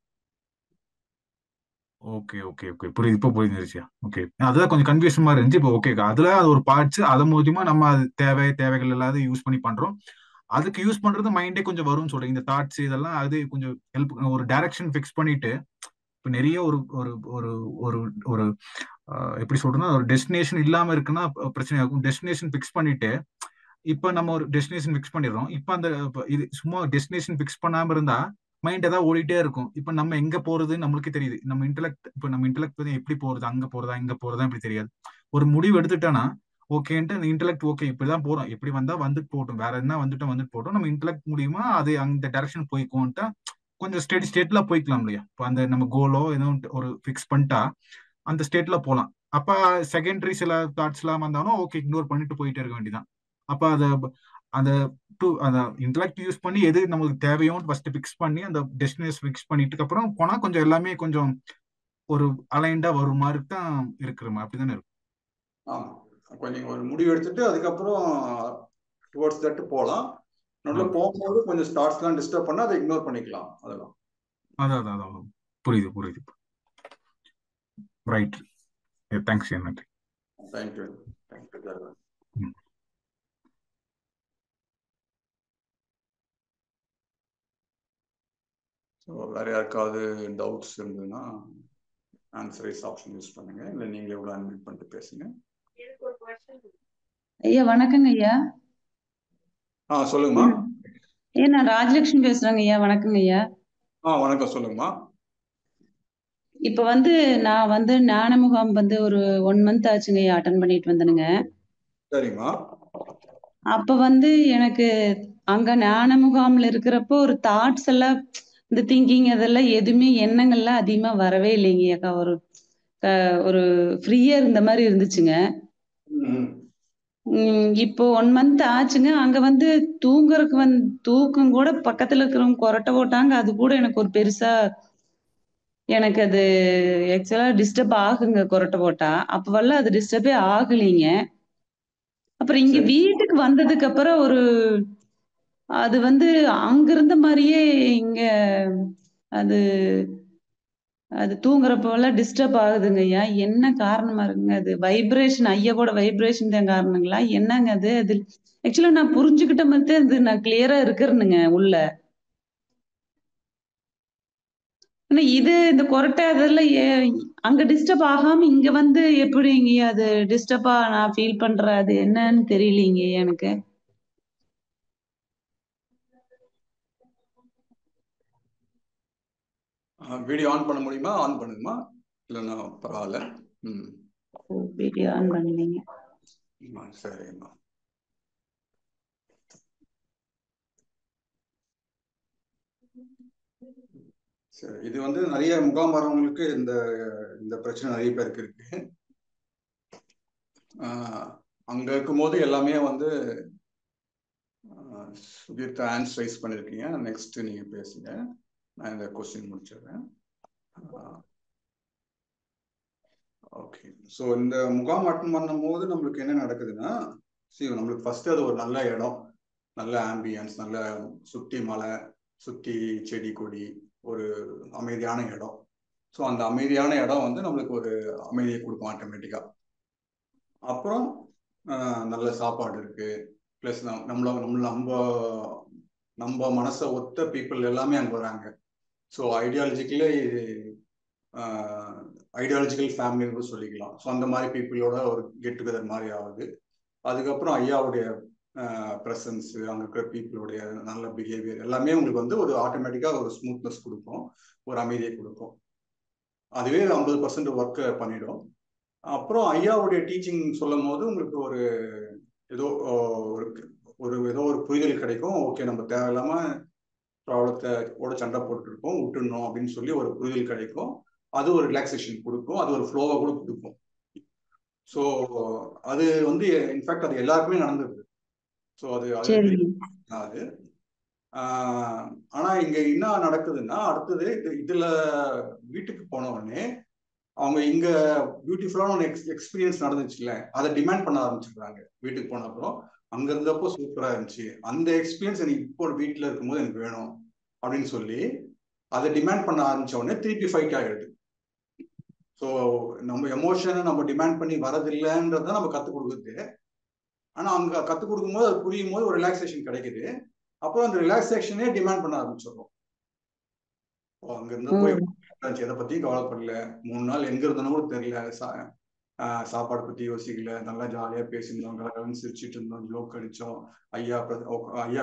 ஓகே ஓகே ஓகே, புரியுது, இப்போ புரிஞ்சிருச்சியா? ஓகே, அதுதான் கொஞ்சம் கன்ஃபியூஷன் இருந்துச்சு. இப்போ ஓகே, அதுல அது ஒரு பார்ட்ஸ், அது மூலியமா நம்ம அது தேவைகள் எல்லாத்தையும் யூஸ் பண்ணி பண்றோம். அதுக்கு யூஸ் பண்றது மைண்டே கொஞ்சம் வரும்னு சொல்றீங்க. இந்த தாட்ஸ் இதெல்லாம் அது கொஞ்சம் ஹெல்ப், ஒரு டைரக்ஷன் ஃபிக்ஸ் பண்ணிட்டு, இப்போ நிறைய ஒரு ஒரு ஒரு ஒரு ஒரு எப்படி சொல்றதுன்னா, ஒரு டெஸ்டினேஷன் இல்லாம இருக்குன்னா பிரச்சனை ஆகும். டெஸ்டினேஷன் ஃபிக்ஸ் பண்ணிட்டு, இப்ப நம்ம ஒரு டெஸ்டினேஷன் ஃபிக்ஸ் பண்ணிடுறோம். இப்ப அந்த இது சும்மா டெஸ்டினேஷன் ஃபிக்ஸ் பண்ணாம இருந்தா மைண்ட் ஏதாவது ஓடிட்டே இருக்கும். இப்ப நம்ம எங்க போறது நம்மளுக்கு தெரியுது. நம்ம இன்டெலெக்ட் எப்படி போறது, அங்க போறதா இங்க போறதா இப்படி தெரியாது. ஒரு முடிவு எடுத்துட்டோம்னா ஓகேன்ட்டு அந்த இன்டெலெக்ட் ஓகே இப்படிதான் போறோம், எப்படி வந்தா வந்துட்டு போட்டோம், வேற என்ன வந்துட்டு போட்டோம், நம்ம இன்டெலெக்ட் மூலியமா அது அந்த டைரக்ஷன் போய்க்கோன்ட்டா கொஞ்சம் ஸ்டேட்ல போய்க்கலாம் இல்லையா? இப்போ அந்த நம்ம கோலோ ஏதோ ஒரு ஃபிக்ஸ் பண்ணிட்டா அந்த ஸ்டேட்ல போகலாம். அப்ப செகண்டரி சில தாட்ஸ் எல்லாம் வந்தாலும் ஓகே இக்னோர் பண்ணிட்டு போயிட்டே இருக்க வேண்டியதான். அப்ப அந்த அந்த இன்டலெக்ட் யூஸ் பண்ணி எது நமக்கு தேவையோ ஃபர்ஸ்ட் ஃபிக்ஸ் பண்ணி அந்த டெஸ்டினேஷன் ஃபிக்ஸ் பண்ணிட்டு அப்புறம் போனா கொஞ்சம் எல்லாமே கொஞ்சம் ஒரு அலைண்டா வரும் மாதிரி தான் இருக்கிற மாதிரி அப்படிதானே இருக்கும். ஆமா, கொஞ்சம் ஒரு முடிவு எடுத்துட்டு அதுக்கப்புறம் டுவர்ட்ஸ் தட் போகலாம். நடுவில் போகும்போது கொஞ்சம் ஸ்டார்ட்ஸ்லாம் டிஸ்டர்ப் பண்ணா அதை இக்னோர் பண்ணிக்கலாம். அதெல்லாம் அதான் அதான் அதான் புரியுது புரியுது. Right, thanks. நன்றி. Thank you thank you. ஸோ வேற யாருக்காவது டவுட்ஸ் இருந்ததுன்னா ஆன்சரைஸ் ஆப்ஷன் யூஸ் பண்ணுங்க, இல்லை நீங்களே கூட அன்மியூட் பண்ணிட்டு பேசுங்க. ஐயா வணக்கங்க ஐயா. சொல்லுங்கம்மா. நான் ராஜலட்சுமி பேசுறேங்க ஐயா. வணக்கங்க ஐயா. வணக்கம், சொல்லுங்கம்மா. இப்ப நான் ஞான முகாம் ஒரு 1 month ஆச்சுங்க ஐயா, அட்டன் பண்ணிட்டு வந்தனுங்க. சரிம்மா. அப்ப எனக்கு அங்க ஞான முகாம்ல இருக்கிறப்போ ஒரு தாட்ஸ் எல்லாம், இந்த திங்கிங் அதெல்லாம் எதுவுமே எண்ணங்கள்லாம் அதிகமா வரவே இல்லைங்க அக்கா. ஒரு ஃப்ரீயா இருந்த மாதிரி இருந்துச்சுங்க. இப்போ 1 month ஆச்சுங்க. அங்க தூங்குறதுக்கு தூக்கம் கூட பக்கத்துல இருக்கிறவங்க கொரட்டை போட்டாங்க. அது கூட எனக்கு ஒரு பெருசா எனக்கு அது ஆக்சுவலா டிஸ்டர்ப் ஆகுங்க கொரட்டை போட்டா. அப்பவெல்லாம் அது டிஸ்டர்பே ஆகலைங்க. அப்புறம் இங்க வீட்டுக்கு வந்ததுக்கு அப்புறம் அது அங்க இருந்த மாதிரியே இங்க அது அது தூங்குறப்பெல்லாம் டிஸ்டர்ப் ஆகுதுங்க ஐயா. என்ன காரணமா இருக்குங்க? அது வைப்ரேஷன், ஐயாவோட வைப்ரேஷன் தான் காரணங்களா? என்னங்க அது? அது ஆக்சுவலா நான் புரிஞ்சுக்கிட்ட மாதிரி நான் கிளியரா இருக்கிறேனுங்க உள்ள. ஆனா இந்த கொரட்டை அதெல்லாம் அங்க டிஸ்டர்ப் ஆகாம இங்க எப்படிங்க அது டிஸ்டர்பா நான் ஃபீல் பண்றேன்? அது என்னன்னு தெரியலீங்க எனக்கு. வீடியோ ஆன் பண்ண முடியுமா? ஆன் பண்ணுங்கம்மா, இல்லைன்னா பரவாயில்ல. வீடியோ ஆன் பண்ணுவீங்க? சரிம்மா. சரி, இது நிறைய முகாம் வரவங்களுக்கு இந்த பிரச்சனை நிறைய பேருக்கு இருக்கு. அங்க இருக்கும்போது எல்லாமே சுதீர்த்தா ஆன்சர் ரைஸ் பண்ணிருக்கீங்க. நெக்ஸ்ட் நீங்க பேசுங்க, நான் இந்த கொஸ்டின் முடிச்சிடுறேன். ஓகே. ஸோ இந்த முகாம் அட்டன் பண்ணும் போது நம்மளுக்கு என்ன நடக்குதுன்னா, நம்மளுக்கு ஃபர்ஸ்ட் அது ஒரு நல்ல இடம், நல்ல ஆம்பியன்ஸ், நல்ல சுத்தி மலை, சுத்தி செடி கொடி, ஒரு அமைதியான இடம். ஸோ அந்த அமைதியான இடம் நம்மளுக்கு ஒரு அமைதியை கொடுக்கும் ஆட்டோமேட்டிக்கா. அப்புறம் நல்ல சாப்பாடு இருக்கு, பிளஸ் நம்ம மனசை ஒத்த பீப்புள் எல்லாமே அங்கே வராங்க. ஸோ ஐடியாலஜிக்கல் ஃபேமிலின்னு சொல்லிக்கலாம். ஸோ அந்த மாதிரி பீப்புளோட ஒரு கெட் டுகெதர் மாதிரி ஆகுது. அதுக்கப்புறம் ஐயாவுடைய ப்ரெசன்ஸ், அங்கே இருக்கிற பீப்புளுடைய நல்ல பிஹேவியர் எல்லாமே உங்களுக்கு ஒரு ஆட்டோமேட்டிக்காக ஒரு ஸ்மூத்னஸ் கொடுக்கும், ஒரு அமைதியை கொடுக்கும். அதுவே 50% ஒர்க்கை பண்ணிடும். அப்புறம் ஐயாவுடைய டீச்சிங் சொல்லும் போது உங்களுக்கு ஏதோ ஒரு புரிதல் கிடைக்கும். ஓகே, நம்ம தேவையில்லாம ப்ராப்ளத்தோட சண்டை போட்டுருக்கோம், விட்டுடணும் அப்படின்னு சொல்லி ஒரு புரிதல் கிடைக்கும். அது ஒரு ரிலாக்ஸேஷன் கொடுக்கும், அது ஒரு ஃப்ளோவை கூட கொடுக்கும். ஸோ அது இன்ஃபேக்ட் அது எல்லாருக்குமே நடந்தது. ஸோ அது ஆனா இங்க என்ன நடக்குதுன்னா, அடுத்தது இதுல வீட்டுக்கு போன உடனே அவங்க இங்க பியூட்டிஃபுல்லான ஒரு எக்ஸ்பீரியன்ஸ் நடந்துச்சுல்ல, அதை டிமாண்ட் பண்ண ஆரம்பிச்சிருக்காங்க. வீட்டுக்கு போன அப்புறம் அங்க இருந்தப்போ சூப்பரா இருந்துச்சு, அந்த எக்ஸ்பீரியன்ஸ் எனக்கு இப்போ வீட்டுல இருக்கும்போது எனக்கு வேணும் அப்படின்னு சொல்லி அதை டிமாண்ட் பண்ண ஆரம்பிச்ச உடனே திருப்பி ஃபைட் ஆகிடுது. ஸோ நம்ம எமோஷனை நம்ம டிமாண்ட் பண்ணி வரதில்லைன்றத நம்ம கற்றுக் கொடுக்குது. ஆனா அங்க கற்றுக் கொடுக்கும்போது அது புரியும் போது ஒரு ரிலாக்ஸேஷன் கிடைக்குது. அப்புறம் அந்த ரிலாக்ஸேஷனே டிமாண்ட் பண்ண ஆரம்பிச்சிடும். அங்க இருந்தப்போ எதை பத்தியும் கவலைப்படல, 3 நாள் எங்க இருந்தோன்னு கூட தெரியல, சாப்பாடு பத்தி யோசிக்கல, நல்லா ஜாலியா பேசியிருந்தோம், கலகலன்னு சிரிச்சிட்டு இருந்தோம், ஜோக் அடிச்சோம். ஐயா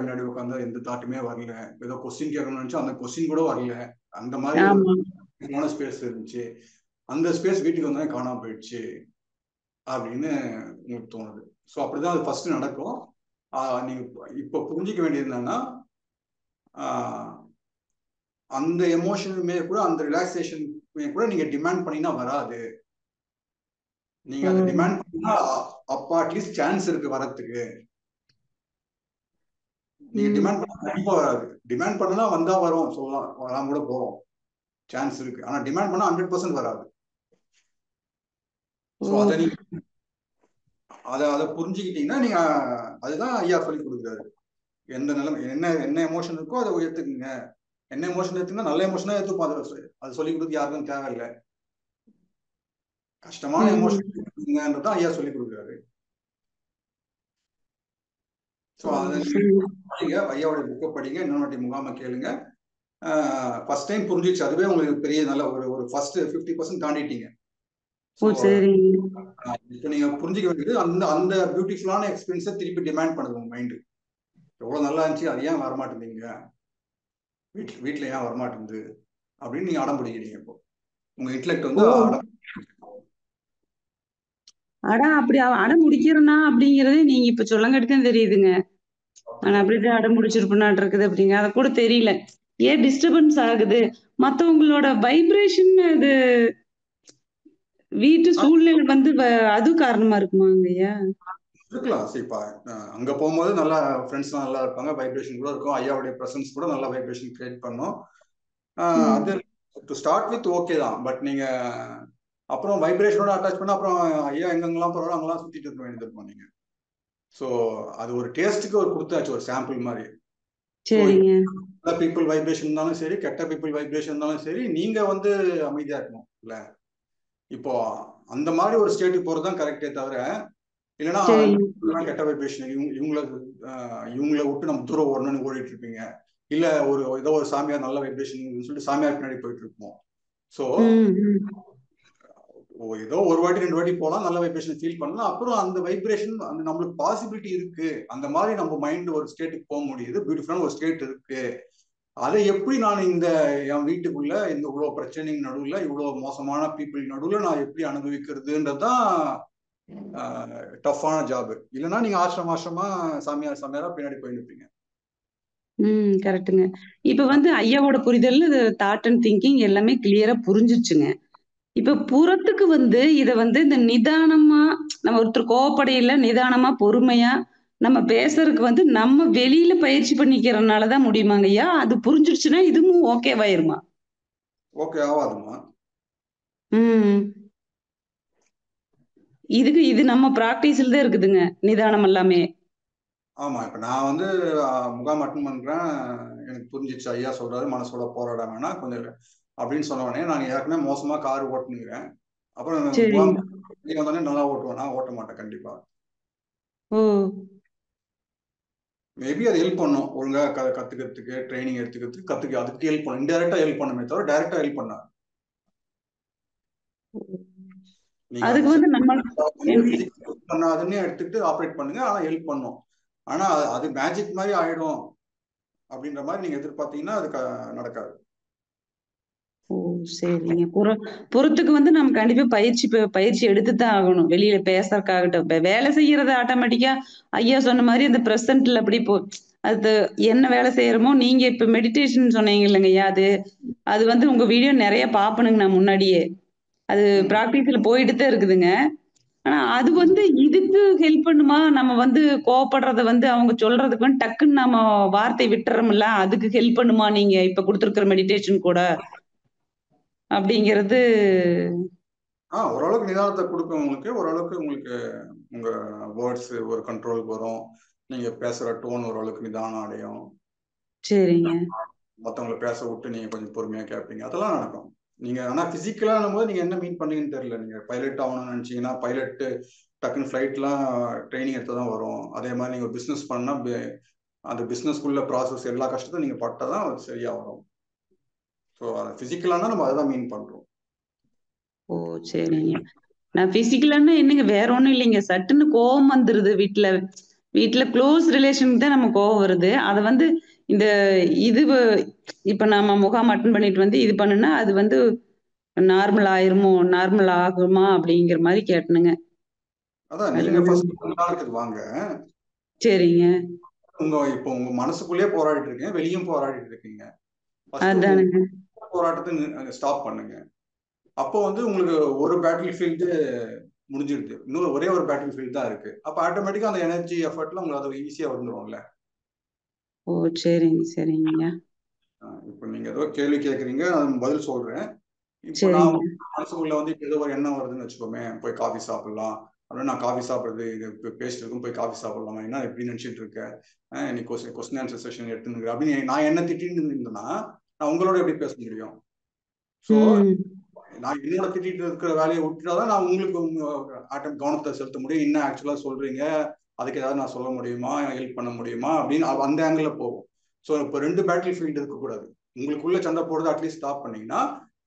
முன்னாடி உட்காந்தா எந்த தாட்டுமே வரல, ஏதோ கொஸ்டின் கேட்கணும்னு நினைச்சோம், அந்த கொஸ்டின் கூட வரல. அந்த மாதிரி ஸ்பேஸ் இருந்துச்சு. அந்த ஸ்பேஸ் வீட்டுக்கு வந்தாலே காணாம போயிடுச்சு அப்படின்னு உங்களுக்கு தோணுது. ஸோ அப்படிதான் அது ஃபர்ஸ்ட் நடக்கும். நீங்க இப்போ புரிஞ்சிக்க வேண்டியது என்னன்னா, அந்த எமோஷனுமே கூட, அந்த ரிலாக்ஸேஷனுமே கூட நீங்க டிமாண்ட் பண்ணினா வராது. நீங்க அதை டிமாண்ட் பண்ணினா அப்ப அட்லீஸ்ட் சான்ஸ் இருக்கு வரத்துக்கு. நீங்க டிமாண்ட் பண்ண கண்டிப்பா வராது. டிமாண்ட் பண்ணா வந்தா வரும் சொல்லலாம், வராம கூட போறோம், சான்ஸ் இருக்கு. ஆனா டிமாண்ட் பண்ணா 100% வராது. ஸோ அதை நீங்க அதை புரிஞ்சுக்கிட்டீங்கன்னா நீங்க அதுதான் ஐயா சொல்லி கொடுக்குறாரு. எந்த நிலைமை என்ன எமோஷன் இருக்கோ அதை ஏத்துக்குங்க. என்ன எமோஷன் ஏத்துக்குன்னா நல்ல எமோஷனா ஏத்துப்போம். அது சொல்லி கொடுத்து யாருக்கும் தேவையில்லை. கஷ்டமான எமோஷன் ஐயா சொல்லி கொடுக்குறாரு. ஸோ அதை படிங்க, ஐயாவுடைய புக்கை படிங்க, இன்னொரு வாட்டி முகாமை கேளுங்க. ஃபர்ஸ்ட் டைம் புரிஞ்சிச்சு, அதுவே உங்களுக்கு பெரிய நல்ல ஒரு ஃபர்ஸ்ட் 50% தாண்டிட்டீங்க. இப்போ நீங்க புரிஞ்சுக்க வேண்டியது அந்த அந்த பியூட்டிஃபுல்லான எக்ஸ்பீரியன்ஸை திருப்பி டிமாண்ட் பண்ணுது உங்க மைண்டு. எவ்வளவு நல்லா இருந்துச்சு, அது ஏன் வரமாட்டேங்குங்க, வீட்டுல ஏன் வரமாட்டேங்குது அப்படின்னு நீங்க அடம் பிடிக்கிறீங்க. இப்போ உங்க இன்டெலெக்ட் வந்து அப்படி அடம் முடிக்கிறனா அப்படிங்கறதே நீங்க இப்ப சொல்லங்கட்டுதான் தெரியுதுங்க. நான் அப்படிதான் அடம் முடிச்சிருப்பேன் இருக்குது அப்படிங்க, அதை கூட தெரியல. ஏன் டிஸ்டர்பன்ஸ் ஆகுது, மத்தவங்களோட வைப்ரேஷன், அது வீட்டு சூழ்நிலை வந்து அது காரணமா இருக்குமாங்க ஐயா? இருக்கலாம். சரிப்பா, அங்க போகும்போது நல்லா ஃப்ரெண்ட்ஸ் நல்லா இருப்பாங்க, வைப்ரேஷன் கூட இருக்கும், ஐயாவுடைய பிரசன்ஸ் கூட நல்லா வைப்ரேஷன் கிரியேட் பண்ணும். அது டு ஸ்டார்ட் வித் ஓகே தான். பட் நீங்க அப்புறம் வைப்ரேஷனோட அட்டாச் பண்ண அப்புறம் ஐயா எங்கெங்கெல்லாம் போறோம் அங்கெல்லாம் சுத்திட்டு இருக்க வேண்டியது இருக்கும் நீங்க. ஸோ அது ஒரு டேஸ்ட்டுக்கு ஒரு கொடுத்தாச்சு, ஒரு சாம்பிள் மாதிரி. நல்ல பீப்புள் வைப்ரேஷன் இருந்தாலும் சரி, கெட்ட பீப்புள் வைப்ரேஷன் இருந்தாலும் சரி, நீங்க வந்து அமைதியா இருக்கணும் இல்ல. இப்போ அந்த மாதிரி ஒரு ஸ்டேட்டுக்கு போறதுதான் கரெக்டே தவிர, இல்லைன்னா கெட்ட வைப்ரேஷன் இவங்களை விட்டு நம்ம தூரம் ஓடணும்னு ஓடிட்டு இருப்பீங்க. இல்ல ஏதோ ஒரு சாமியார் நல்ல வைப்ரேஷன் சொல்லிட்டு சாமியார் பின்னாடி போயிட்டு இருப்போம். ஸோ ஏதோ ஒரு வாட்டி 2 வாட்டி போலாம், நல்ல வைப்ரேஷன் ஃபீல் பண்ணலாம். அப்புறம் அந்த வைப்ரேஷன் அந்த நம்மளுக்கு பாசிபிலிட்டி இருக்கு, அந்த மாதிரி நம்ம மைண்ட் ஒரு ஸ்டேட்டுக்கு போக முடியுது, பியூட்டிஃபுல்லான ஒரு ஸ்டேட் இருக்கு. அதை எப்படி நான் இந்த என் வீட்டுக்குள்ள இந்த இவ்வளவு பிரச்சனைக்கு நடுவுல இவ்வளவு மோசமான பீப்புள் நடுவுல நான் எப்படி அனுபவிக்கிறதுன்றதுதான் டஃப்பான ஜாப். இல்லைன்னா நீங்க ஆசிரமா சாமியாரா பின்னாடி போய் நிற்பீங்க. கரெக்டுங்க. இப்ப வந்து ஐயாவோட புரிதல் தாட் அண்ட் திங்கிங் எல்லாமே கிளியரா புரிஞ்சிருச்சுங்க. இப்ப புறத்துக்கு வந்து இத வந்து இந்த நிதானமா நம்ம ஒருத்தர் கோவப்படையில நிதானமா பொறுமையா நம்ம பேசுறதுக்கு வந்து நம்ம வெளியில பயிற்சி பண்ணிக்கிறதுனாலதான் முடியுமாங்க ஐயா? அது புரிஞ்சிருச்சுன்னா இதுவும் ஓகேவாயிருமா? ஓகே ஆவாதுமா. இது நம்ம பிராக்டிஸ்ல தான் இருக்குதுங்க, நிதானம் எல்லாமே. ஆமா, இப்ப நான் வந்து முகாம் அட்டன் பண்றேன், எனக்கு புரிஞ்சிச்சு ஐயா சொல்றாரு மனசோட போராட வேணாம் கொஞ்சம் அப்படின்னு சொன்ன உடனே நான் ஏற்கனவே மோசமா கார் ஓட்டுனுங்கிறேன். அப்புறம் முகாம் வந்தோடனே நல்லா ஓட்டுவேன், நான் ஓட்ட மாட்டேன் கண்டிப்பா. மேபி அது ஹெல்ப் பண்ணும், ஒழுங்கா கத்துக்கிறதுக்கு ட்ரைனிங் எடுத்துக்கிறதுக்கு அதுக்கு ஹெல்ப் பண்ணும். இன்டைரக்டா ஹெல்ப் பண்ணுமே தவிர டைரக்டா ஹெல்ப் பண்ணாது. அதுக்கு வந்து நம்ம பண்ணாதுன்னு எடுத்துட்டு ஆப்ரேட் பண்ணுங்க, ஆனா ஹெல்ப் பண்ணும். ஆனா அது மேஜிக் மாதிரி ஆயிடும் அப்படின்ற மாதிரி நீங்க எதிர்பார்த்தீங்கன்னா அது நடக்காது. சரிங்க. புறத்துக்கு வந்து நம்ம கண்டிப்பா பயிற்சி எடுத்துதான் ஆகணும். வெளியில பேசுறதுக்காகட்டும், வேலை செய்யறது ஆட்டோமேட்டிக்கா ஐயா சொன்ன மாதிரி அந்த பிரசன்ட்ல அப்படி அது என்ன வேலை செய்யறோமோ, நீங்க இப்ப மெடிடேஷன் சொன்னீங்க இல்லைங்க ஐயா, அது வந்து உங்க வீடியோ நிறைய பாப்பனுங்க நான் முன்னாடியே. அது பிராக்டிஸ்ல போயிட்டு தான் இருக்குதுங்க. ஆனா அது வந்து இதுக்கு ஹெல்ப் பண்ணுமா? நம்ம வந்து கோவப்படுறத வந்து அவங்க சொல்றதுக்கு வந்து டக்குன்னு நம்ம வார்த்தை விட்டுறோம்ல, அதுக்கு ஹெல்ப் பண்ணுமா நீங்க இப்ப கொடுத்துருக்கிற மெடிடேஷன் கூட அப்படிங்கிறது? ஓரளவுக்கு நிதானத்தை கொடுக்கும் உங்களுக்கு. ஓரளவுக்கு உங்களுக்கு உங்க வேர்ட்ஸ் ஒரு கண்ட்ரோலுக்கு வரும், நீங்க பேசுற டோன் ஓரளவுக்கு நிதானம் அடையும். சரிங்க. மற்றவங்களை பேச விட்டு நீங்க கொஞ்சம் பொறுமையா கேட்பீங்க, அதெல்லாம் நடக்கும். நீங்க ஆனா பிசிக்கலான போது நீங்க என்ன மீன் பண்ணீங்கன்னு தெரியல. நீங்க பைலட் ஆகணும்னு நினைச்சீங்கன்னா பைலட் டக்குன்னு ஃபிளைட்லாம் ட்ரைனிங் எடுத்துதான் வரும். அதே மாதிரி நீங்க பிசினஸ் பண்ணா அந்த பிசினஸ்க்குள்ள ப்ராசஸ் எல்லா கஷ்டத்தையும் நீங்க பட்டாதான் அது சரியா வரும். ஸோ பிசிக்கலானா நம்ம அதான் மீன் பண்றோம். சரிங்க. நான் பிசிக்கலான்னா என்னங்க, வேற ஒண்ணும் இல்லைங்க. சட்டுன்னு கோவம் வந்துருது வீட்டுல க்ளோஸ் ரிலேஷனுக்கு தான் நம்ம கோவம் வருது. அதை வந்து இந்த இது இப்ப நம்ம முகாம் அட்டன் பண்ணிட்டு வந்து இது பண்ணுனா அது வந்து நார்மல் ஆகுமா அப்படிங்கிற மாதிரி கேட்டனுங்க. அதான் நீங்க ஃபர்ஸ்ட் நாளுக்கு வாங்க. சரிங்க. இப்போ உங்க மனசுக்குள்ளேயே போராடிட்டு இருக்கீங்க, வெளியும் போராடிட்டு இருக்கீங்க. போராட்டத்தை ஸ்டாப் பண்ணுங்க. அப்போ வந்து உங்களுக்கு ஒரு பேட்டில் ஃபீல்டு முடிஞ்சிடுது, இன்னொரு ஒரே ஒரு பேட்டில் ஃபீல்டு தான் இருக்கு. அப்போ ஆட்டோமேட்டிக்கா அந்த எனர்ஜி எஃபர்ட்ல உங்களுக்கு அது ஈஸியா வந்துடும்ல. ஓ சரிங்க சரிங்கய்யா. இப்போ நீங்க ஏதோ கேள்வி கேட்குறீங்க, அது பதில் சொல்றேன். இப்போ நான் சரிங்க. மனசுக்குள்ள வந்து இப்போ ஏதோ ஒரு எண்ணம் வருதுன்னு வச்சுக்கோமே, போய் காஃபி சாப்பிடலாம் அப்படின்னு. நான் காஃபி சாப்பிட்றது இது பேசிட்டு இருக்கும், போய் காஃபி சாப்பிடலாமா, என்ன எப்படி நினச்சிட்டு இருக்கேன், நீ கொஸ்டின் ஆன்சர் செஷன் எடுத்துன்னு அப்படின்னு நான் என்ன திட்டின்னு இருந்தேன்னா நான் உங்களோட எப்படி பேச முடியும்? ஸோ நான் என்னோட திட்டிட்டு இருக்கிற வேலையை விட்டுட்டாதான் நான் உங்களுக்கு கவனத்தை செலுத்த முடியும். என்ன ஆக்சுவலா சொல்றீங்க, அதுக்கு ஏதாவது நான் சொல்ல முடியுமா, ஹெல்ப் பண்ண முடியுமா அப்படின்னு அந்த ஆங்கிள் போகும். ஸோ இப்போ 2 பேட்டில் ஃபீல்டு இருக்கக்கூடாது. உங்களுக்குள்ள சண்டை போடுறது அட்லீஸ்ட் ஸ்டாப் பண்ணீங்கன்னா,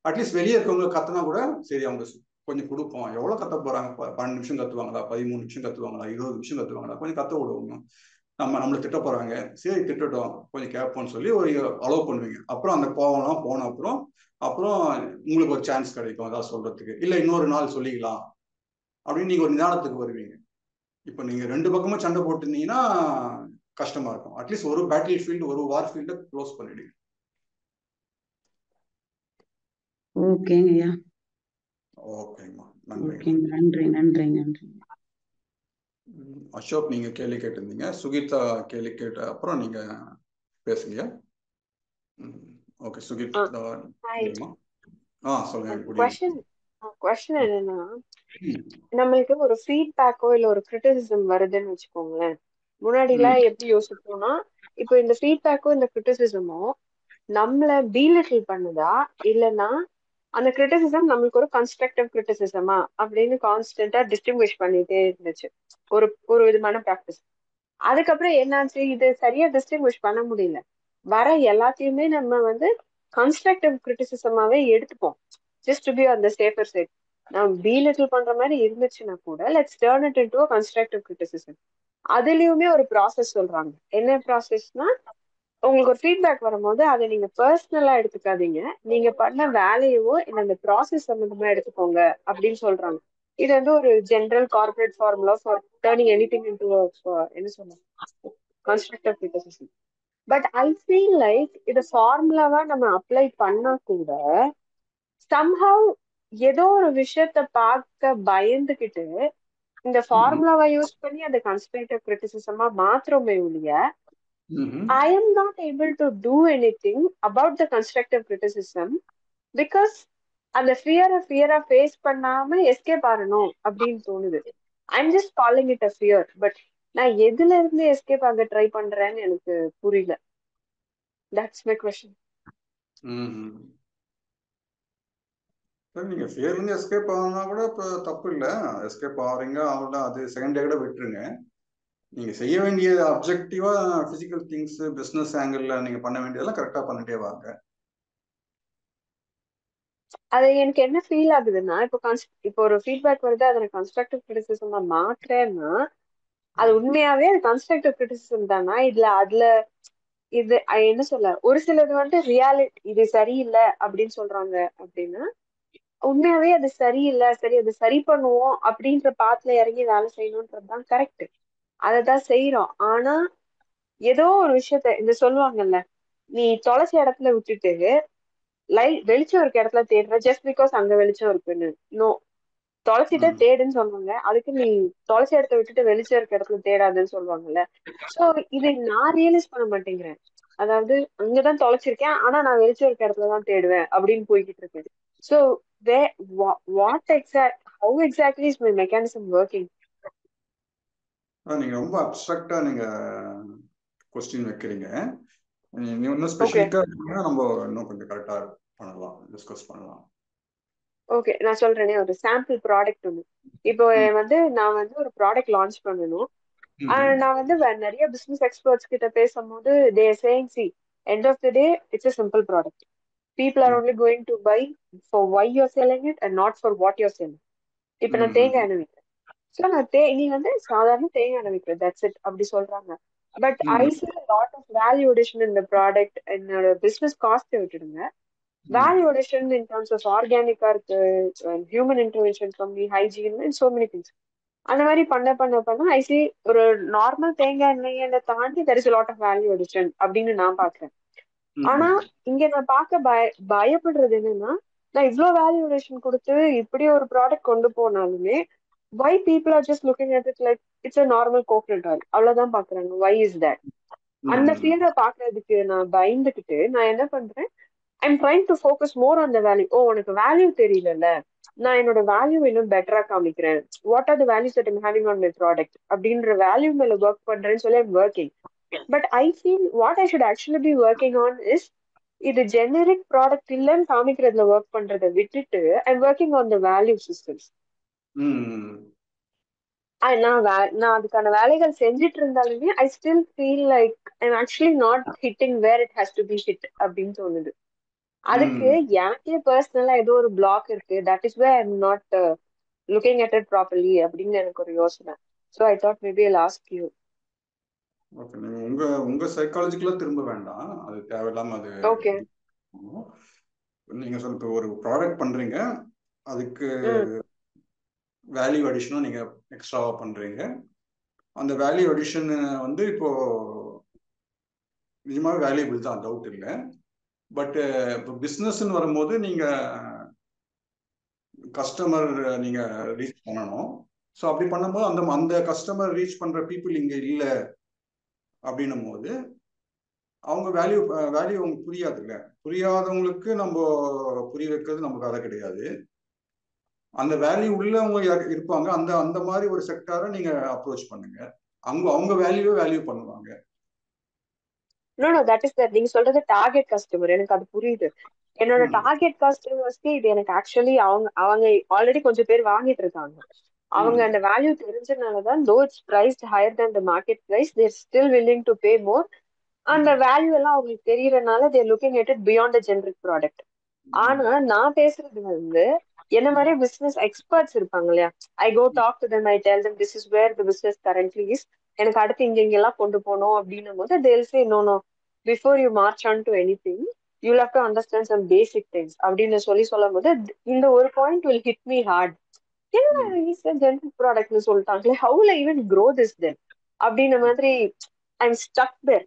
அட்லீஸ்ட் வெளியே இருக்கவங்க கத்துனா கூட சரி, அவங்க கொஞ்சம் கொடுப்போம். எவ்வளவு கத்த போறாங்க, 12 நிமிஷம் கத்துவாங்களா, 13 நிமிஷம் கத்துவாங்களா, 20 நிமிஷம் கத்துவாங்களா, கொஞ்சம் கத்த விடுவோங்க. நம்மளை திட்ட போறாங்க, சரி திட்டட்டும், கொஞ்சம் கேட்போம்னு சொல்லி ஒரு அலோவ் பண்ணுவீங்க. அப்புறம் அந்த கோவம்லாம் போன அப்புறம் உங்களுக்கு ஒரு சான்ஸ் கிடைக்கும் அதாவது சொல்றதுக்கு, இல்ல இன்னொரு நாள் சொல்லிக்கலாம் அப்படின்னு நீங்க ஒரு நிதானத்துக்கு வருவீங்க. இப்போ நீங்க 2 பக்கமும் சண்டை போட்டுருந்தீங்கன்னா கஷ்டமா இருக்கும். அட்லீஸ்ட் ஒரு பேட்டில் ஃபீல்டு, ஒரு வார் ஃபீல்டை க்ளோஸ் பண்ணிடுங்க. ஓகேங்கய்யா. ஓகேங்கம்மா, நன்றி. ஓகேங்க, நன்றி நன்றி நன்றி. அசோக், நீங்க கேள்வி கேட்டிருந்தீங்க. சுகிதா கேள்வி கேட்ட அப்புறம் நீங்க பேசுங்க. ஓகே சுகிதா, சொல்லுங்க. கொஸ்டின் என்னன்னா, நம்மளுக்கு ஒரு ஃபீட்பேக்கோ இல்ல ஒரு கிரிட்டிசிசம் வருதுன்னு வச்சுக்கோங்களேன். முன்னாடி எல்லாம் எப்படி யோசிப்போம்னா, இப்போ இந்த ஃபீட்பேக்கோ இந்த கிரிட்டிசிசமோ நம்மள டீலிட்டில் பண்ணுதா, இல்லைன்னா அந்த கிரிட்டிசிசம் நம்மளுக்கு ஒரு கன்ஸ்ட்ரக்டிவ் கிரிட்டிசிசமா அப்படின்னு கான்ஸ்டன்டா டிஸ்டிங்விஷ் பண்ணிட்டே இருந்துச்சு. ஒரு ஒரு விதமான ப்ராக்டிஸ். அதுக்கப்புறம் என்னாச்சு, இது சரியா டிஸ்டிங்விஷ் பண்ண முடியல. வர எல்லாத்தையுமே நம்ம வந்து கன்ஸ்ட்ரக்டிவ் கிரிட்டிசிசமாவே எடுத்துப்போம், just to be on the safer side. நம்ம டீலிட்டில் பண்ற மாதிரி இருந்துச்சுன்னா கூட let's turn it into constructive criticism. அதுலயுமே ஒரு ப்ராசஸ் சொல்றாங்க. என்ன ப்ராசஸ்னா, உங்களுக்கு ஒரு ஃபீட்பேக் வரும்போது அதை நீங்க பர்சனலா எடுத்துக்காதீங்க, நீங்க பண்ண வேலையவோ இல்ல அந்த ப்ராசஸ் சம்பந்தமா எடுத்துக்கோங்க அப்படின்னு சொல்றாங்க. இது வந்து ஒரு general corporate formula for turning anything into என்ன சொல்ல constructive criticism. But I feel like இது ஃபார்முலாவா நம்ம அப்ளை பண்ணா கூட சம்ஹவ் ஏதோ ஒரு விஷயத்த பார்க்க பயந்துகிட்டு இந்த ஃபார்முலாவை யூஸ் பண்ணி அந்த கன்ஸ்ட்ரக்டிவ் கிரிட்டிசிசமா மாத்திரமே ஒழிய I am not able to do anything about the constructive criticism because அந்த ஃபியரை ஃபேஸ் பண்ணாம எஸ்கேப் ஆகணும் அப்படின்னு தோணுது. I'm just calling it a fear. But நான் எதுல இருந்து எஸ்கேப் ஆக ட்ரை பண்றேன்னு எனக்கு புரியல. That's my question. நீங்க ஃபியர்ல இருந்து எஸ்கேப் ஆகணும்னா கூட இப்போ தப்பு இல்லை. எஸ்கேப் ஆகுறீங்க, அவ்வளோதான், அது செகண்ட் டே கூட விட்டுருங்க. நீங்க செய்ய வேண்டிய அப்ஜெக்டிவா பிசிக்கல் திங்ஸ், பிசினஸ் ஆங்கிள் நீங்க பண்ண வேண்டியதெல்லாம் கரெக்டா பண்ணிட்டே வாங்க. அது எனக்கு என்ன ஃபீல் ஆகுதுன்னா, இப்போ ஒரு ஃபீட்பேக் வருது, அதை கன்ஸ்ட்ரக்டிவ் கிரிட்டிசிசம் மாத்துறேன்னா அது உண்மையாவே அது கன்ஸ்ட்ரக்டிவ் கிரிட்டிசிசம் தானா, அதுல இது என்ன சொல்ல, ஒரு சிலது வந்து ரியாலிட்டி இது சரியில்லை அப்படின்னு சொல்றாங்க அப்படின்னா உண்மையாவே அது சரியில்லை, சரி அது சரி பண்ணுவோம் அப்படின்ற பாத்துல இறங்கி வேலை செய்யணும்ன்றதுதான் கரெக்ட். அததான் செய்யறோம். ஆனா ஏதோ ஒரு விஷயத்த இந்த சொல்லுவாங்கல்ல, நீ தொலைச்ச இடத்துல விட்டுட்டு வெளிச்சம் இருக்க இடத்துல தேடுற ஜஸ்ட் பிகாஸ் அங்க வெளிச்சம் இருக்குன்னு. நோ, தொலைச்சிட்ட தேடுன்னு சொல்லுவாங்க, அதுக்கு நீ தொலைச்ச இடத்த விட்டுட்டு வெளிச்சம் இருக்க இடத்துல தேடாதுன்னு சொல்லுவாங்கல்ல. சோ இது நான் ரியலைஸ் பண்ண மாட்டேங்கிறேன். அதாவது அங்கதான் தொலைச்சிருக்கேன், ஆனா நான் வெளிச்சம் இருக்க இடத்துலதான் தேடுவேன் அப்படின்னு போய்கிட்டு இருக்கேன். So what exact how exactly is my mechanism working? நீங்க ரொம்ப அப்ஸ்ட்ரக்டா நீங்க கொஸ்டின் வைக்கிறீங்க. நீங்க இன்னும் ஸ்பெசிஃபிக்கா நம்ம இன்னும் கொஞ்சம் கரெக்டா பண்ணலாம், டிஸ்கஸ் பண்ணலாம். ஓகே, நான் சொல்றேனே, ஒரு சாம்பிள் ப்ராடக்ட் ஒன்று. இப்போ வந்து நான் வந்து ஒரு ப்ராடக்ட் லான்ச் பண்ணணும். நான் வந்து நிறைய பிசினஸ் எக்ஸ்பர்ட்ஸ் கிட்ட பேசும்போது they are saying, see, end of the day it's a simple product. People are only going to buy for why you're selling it and not for what you're selling. இப்போ நான் தேங்காய் எண்ணெய் விற்கிறேன். So நீ வந்து சாதாரண தேங்காய் எண்ணெய் விற்கிற, தட்ஸ் இட் அப்படி சொல்றாங்க. But I see a lot of value addition in the product. என்னோட பிசினஸ் காஸ்ட்டை விட்டுடுங்க, value addition in terms of ஆர்கானிக்கா இருக்கு, ஹியூமன் இன்டர்வென்ஷன் கம்மி, hygiene and so many things. அந்த மாதிரி பண்ண ஐ சி ஒரு நார்மல் தேங்காய் எண்ணெயை தாண்டி there is a lot of value addition அப்படின்னு நான் பாக்குறேன். ஆனா இங்க நான் பார்க்க பயப்படுறது என்னன்னா, நான் இவ்வளவு வேல்யூ அடிஷன் கொடுத்து இப்படி ஒரு ப்ராடக்ட் கொண்டு போனாலுமே why people are just looking at it like it's a normal coconut oil, அவ்வளவுதான் பாக்குறாங்க. why is that? அந்த ஃபியரை பாக்குறதுக்கு நான் பயந்துகிட்டு நான் என்ன பண்றேன், I'm trying to focus more on the value. ஓ உனக்கு வேல்யூ தெரியலல்ல, நான் என்னோட வேல்யூ இன்னும் பெட்டரா காமிக்கிறேன். What are the values that I'm having on my product அப்படின்ற வேல்யூ மேல ஒர்க் பண்றேன்னு சொல்லி I'm working. But I feel what I should actually be working on is, இது ஜெனரிக் ப்ராடக்ட் இல்லைன்னு காமிக்கிறதுல ஒர்க் பண்றதை விட்டுட்டு I'm working on the value systems. நான் அதுக்கான வேலைகள் செஞ்சுட்டு இருந்தாலுமே ஐ still feel like I'm actually not hitting where it has to be hit அப்படின்னு தோணுது. அதுக்கு எனக்கே பர்சனலா ஏதோ ஒரு பிளாக் இருக்கு. That is way I'm not looking at it properly அப்படின்னு எனக்கு ஒரு யோசனை. So I thought maybe I ask you. Okay, நீங்க உங்க சைக்காலஜிக்கலா திரும்ப வேண்டாம், அது தேவையில்லாம அது. ஓகே, நீங்க சொல்ல ஒரு ப்ராடக்ட் பண்றீங்க, அதுக்கு வேல்யூ அடிஷனும் நீங்க எக்ஸ்ட்ராவா பண்றீங்க. அந்த வேல்யூ அடிஷன் வந்து இப்போ நிஜமாவே வேல்யூபிள் தான், டவுட் இல்லை. பட் இப்போ பிஸ்னஸ்ன்னு வரும்போது நீங்க கஸ்டமர் நீங்க ரீச் பண்ணணும். ஸோ அப்படி பண்ணும்போது அந்த கஸ்டமர் ரீச் பண்ற பீப்புள் இங்க இல்லை அப்படின்னும் போது அவங்க வேல்யூ அவங்களுக்கு புரியாது இல்லை. புரியாதவங்களுக்கு நம்ம புரிய வைக்கிறது நம்ம வேலை கிடையாது. அந்த வேல்யூ உள்ளவங்க இருப்பாங்க, அந்த அந்த மாதிரி ஒரு செக்டாரை நீங்க அப்ரோச் பண்ணுங்க, அவங்க வேல்யூ பண்ணுவாங்க. Know that is that. நீங்க சொல்றது டார்கெட் கஸ்டமர், எனக்கு அது புரியுது. என்னோட டார்கெட் கஸ்டமர்ஸ்க்கு இது எனக்கு ஆக்சுவலி அவங்க ஆல்ரெடி கொஞ்சம் பேர் வாங்கிட்டு இருக்காங்க. அவங்க அந்த வேல்யூ தெரிஞ்சனாலதான் though it's priced higher than the market price, they're still willing to pay more. அந்த வேல்யூ எல்லாம் அவங்களுக்கு தெரியறதுனால they're looking at it beyond the generic product. ஆனா நான் பேசுறது வந்து என்ன மாதிரி பிசினஸ் எக்ஸ்பர்ட்ஸ் இருப்பாங்க இல்லையா, I go talk to them, I tell them this is where the business currently is, எனக்கு அடுத்து இங்கெல்லாம் கொண்டு போனோம் அப்படின்னும் போது they'll say no no, before you march on to anything you'll have to understand some basic things அப்படின்னு சொல்லும் போது இந்த ஒரு point will hit me hard. என்ன ஜெனரிக் ப்ராடக்ட்னு சொல்லிட்டாங்களே, how will I even grow this then அப்படின்ற மாதிரி ஐம் ஸ்டக் தேர்.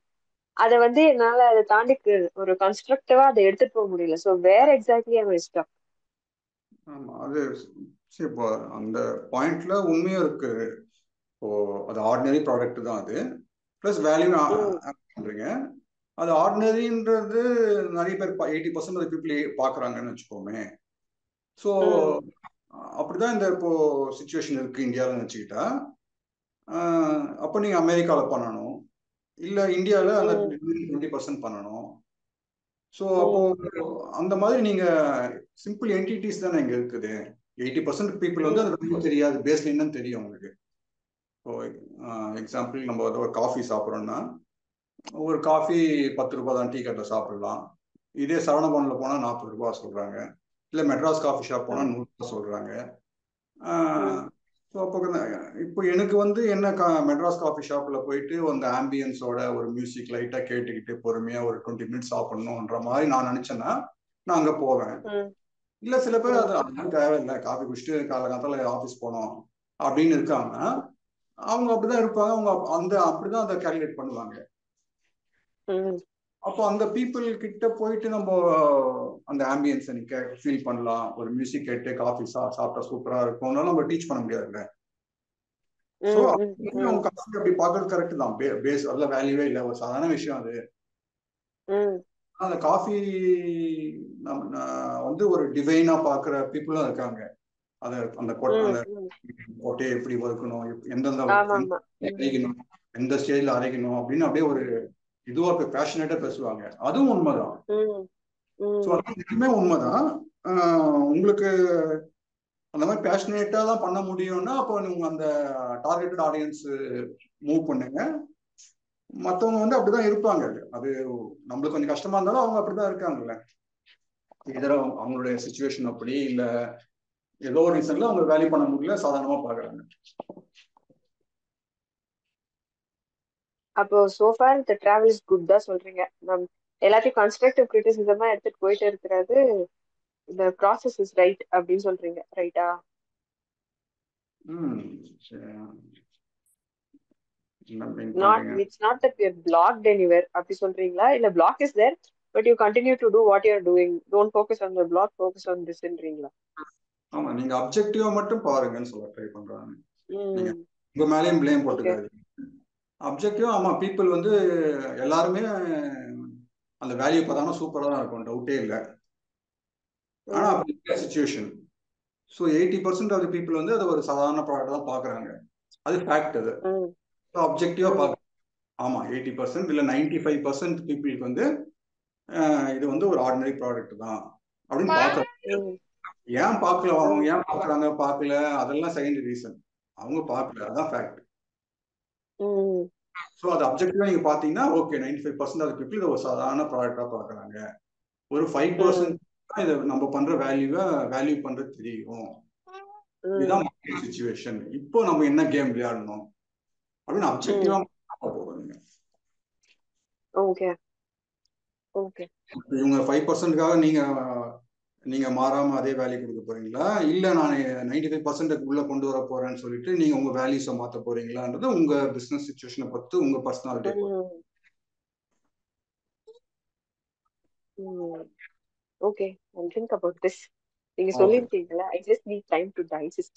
அதை வந்து என்னால அதை தாண்டி ஒரு கன்ஸ்ட்ரக்டிவா அதை எடுத்துட்டு போக முடியல. ஸோ வேற எக்ஸாக்ட்லி ஐம் ஸ்டக். ஆமா, அது சரி. இப்போ அந்த பாயிண்ட்ல உண்மையும் இருக்கு. இப்போ அது ஆர்டினரி ப்ராடக்ட் தான், அது ப்ளஸ் வேல்யூ பண்றீங்க. அது ஆர்டினரின்றது நிறைய பேர் 80% பீப்புள் பாக்குறாங்கன்னு வச்சுக்கோமே. ஸோ அப்படிதான் இந்த இப்போ சிச்சுவேஷன் இருக்கு இந்தியாவில் வச்சுக்கிட்டா. அப்போ நீங்க அமெரிக்காவில் பண்ணணும், இல்லை இந்தியாவில் அந்த 20% பண்ணணும். ஸோ அப்போ அந்த மாதிரி நீங்க சிம்பிள் என்டிட்டிஸ் தானே இங்க இருக்குது. 80% பீப்புள் வந்து அது தெரியாது, பேஸ்ல என்னன்னு தெரியும் உங்களுக்கு. இப்போ எக்ஸாம்பிள் நம்ம ஒரு காஃபி சாப்பிட்றோம்னா ஒரு காஃபி 10 ரூபாய் தான், டீ கடையில் சாப்பிடலாம். இதே சரவணபவனில் போனால் 40 ரூபாய் சொல்றாங்க, இல்லை மெட்ராஸ் காஃபி ஷாப் போனால் 100 ரூபாய் சொல்றாங்க. ஸோ அப்போ இப்போ எனக்கு வந்து என்ன மெட்ராஸ் காஃபி ஷாப்பில் போயிட்டு அந்த ஆம்பியன்ஸோட ஒரு மியூசிக் லைட்டாக கேட்டுக்கிட்டு பொறுமையாக ஒரு 20 மினிட்ஸ் சாப்பிடணுன்ற மாதிரி நான் நினச்சேன்னா நான் அங்கே போவேன். இல்லை சில பேர் அது அதெல்லாம் தேவையில்லை, காஃபி குடிச்சிட்டு காலகாலத்தில் ஆஃபீஸ் போனோம் அப்படின்னு இருக்காங்க, அவங்க அப்படிதான் இருப்பாங்க. அவங்க அப்படிதான் அதை கால்குலேட் பண்ணுவாங்க. அப்போ அந்த பீப்புள் கிட்ட போயிட்டு நம்ம அந்த ஆம்பியன்ஸை நீங்க ஃபீல் பண்ணலாம், ஒரு மியூசிக் கேட்டு காஃபி சாப்பிட்டா சூப்பரா இருக்கும் நம்ம டீச் பண்ண முடியாதுல்ல. ஸோ அவங்க அப்படி பார்க்கறது கரெக்ட் தான், பேஸ் அதெல்லாம் வேல்யூவே இல்லை, ஒரு சாதாரண விஷயம் அது. அந்த காஃபி வந்து ஒரு டிவைனா பாக்குற பீப்புளும் இருக்காங்க. அதை அந்த கோட்டையை எப்படி வறுக்கணும், எந்தெந்த அரைக்கணும், எந்த ஸ்டேஜ்ல அரைக்கணும் அப்படின்னு அப்படியே ஒரு இதுவா பேஷனேட்டா பேசுவாங்க. அதுவும் உண்மைதான். இதுவுமே உண்மைதான். உங்களுக்கு அந்த மாதிரி பேஷனேட்டா தான் பண்ண முடியும்னா அப்போ நீங்க அந்த டார்கெட்டட் ஆடியன்ஸ் மூவ் பண்ணுங்க. மற்றவங்க வந்து அப்படிதான் இருப்பாங்க. அது நம்மளுக்கு கொஞ்சம் கஷ்டமா இருந்தாலும் அவங்க அப்படிதான் இருக்காங்கல்ல. இதர அவங்களுடைய சிச்சுவேஷன் அப்படி இல்லை, ஏதோ ஒரு ரீசன்ல அவங்க வேல்யூ பண்ண முடியல, சாதாரணமா பாக்குறாங்க. அப்போ so far the travel is good தான் சொல்றீங்க. நம்ம எல்லாத்தையும் கன்ஸ்ட்ரக்டிவ் கிரிட்டிசிசமா எடுத்துட்டு போயிட்டு இருக்கிறது, இந்த ப்ராசஸ் இஸ் ரைட் அப்படின்னு சொல்றீங்க, ரைட்டா? It's not that we are blocked anywhere அப்படி சொல்றீங்களா, இல்ல block is there but you continue to do what you are doing, don't focus on the block, focus on this ன்றீங்களா? ஆமா, நீங்க அப்ஜெக்டிவா மட்டும் பாருங்கன்னு சொல்ல ட்ரை பண்றாங்க. நீங்க உங்க மேலயும் ப்ளேம் போட்டுக்காதீங்க. அப்ஜெக்டிவ் ஆமா, பீப்புள் வந்து எல்லாருமே அந்த வேல்யூ பார்த்தாங்கன்னா சூப்பராக தான் இருக்கும், டவுட்டே இல்லை. ஆனால் அப்படி இல்லை situation. So 80% of the people வந்து அதை ஒரு சாதாரண ப்ராடக்ட் தான் பார்க்குறாங்க. அது ஃபேக்ட். அது ஸோ அப்ஜெக்டிவாக பார்க்க ஆமாம் 80% இல்லை 95% பீப்புளுக்கு வந்து இது வந்து ஒரு ஆர்டினரி ப்ராடக்ட் தான் அப்படின்னு பார்க்குறாங்க. ஏன் பார்க்கல, அவங்க ஏன் பார்க்குறாங்க பார்க்கல அதெல்லாம் செகண்டரி ரீசன். அவங்க பார்க்கல, அதான் ஃபேக்ட். ஸோ அது அப்ஜெக்டிவா நீங்க பார்த்தீங்கன்னா ஓகே 95% ஆஃப் பீப்புள் இதை ஒரு சாதாரண ப்ராடக்டா பார்க்குறாங்க. ஒரு 5% இதை நம்ம பண்ற வேல்யூ பண்றது தெரியும். இதுதான் சிச்சுவேஷன். இப்போ நம்ம என்ன கேம் விளையாடணும் அப்படின்னு அப்ஜெக்டிவா போறீங்க. Okay okay. இவங்க 5%க்காக நீங்க மாறாம அதே வேல்யூ கொடுக்க போறீங்களா, இல்ல நான் 95% உள்ள கொண்டு வர போறேன்னு சொல்லிட்டு நீங்க உங்க வேல்யூஸை மாத்த போறீங்களான்றது உங்க பிசினஸ் சிச்சுவேஷனை பொறுத்து, உங்க பர்சனாலிட்டியை பொறுத்து. Okay, I'll think about this. நீங்க சொல்லிருக்கீங்களா, I just need time to digest.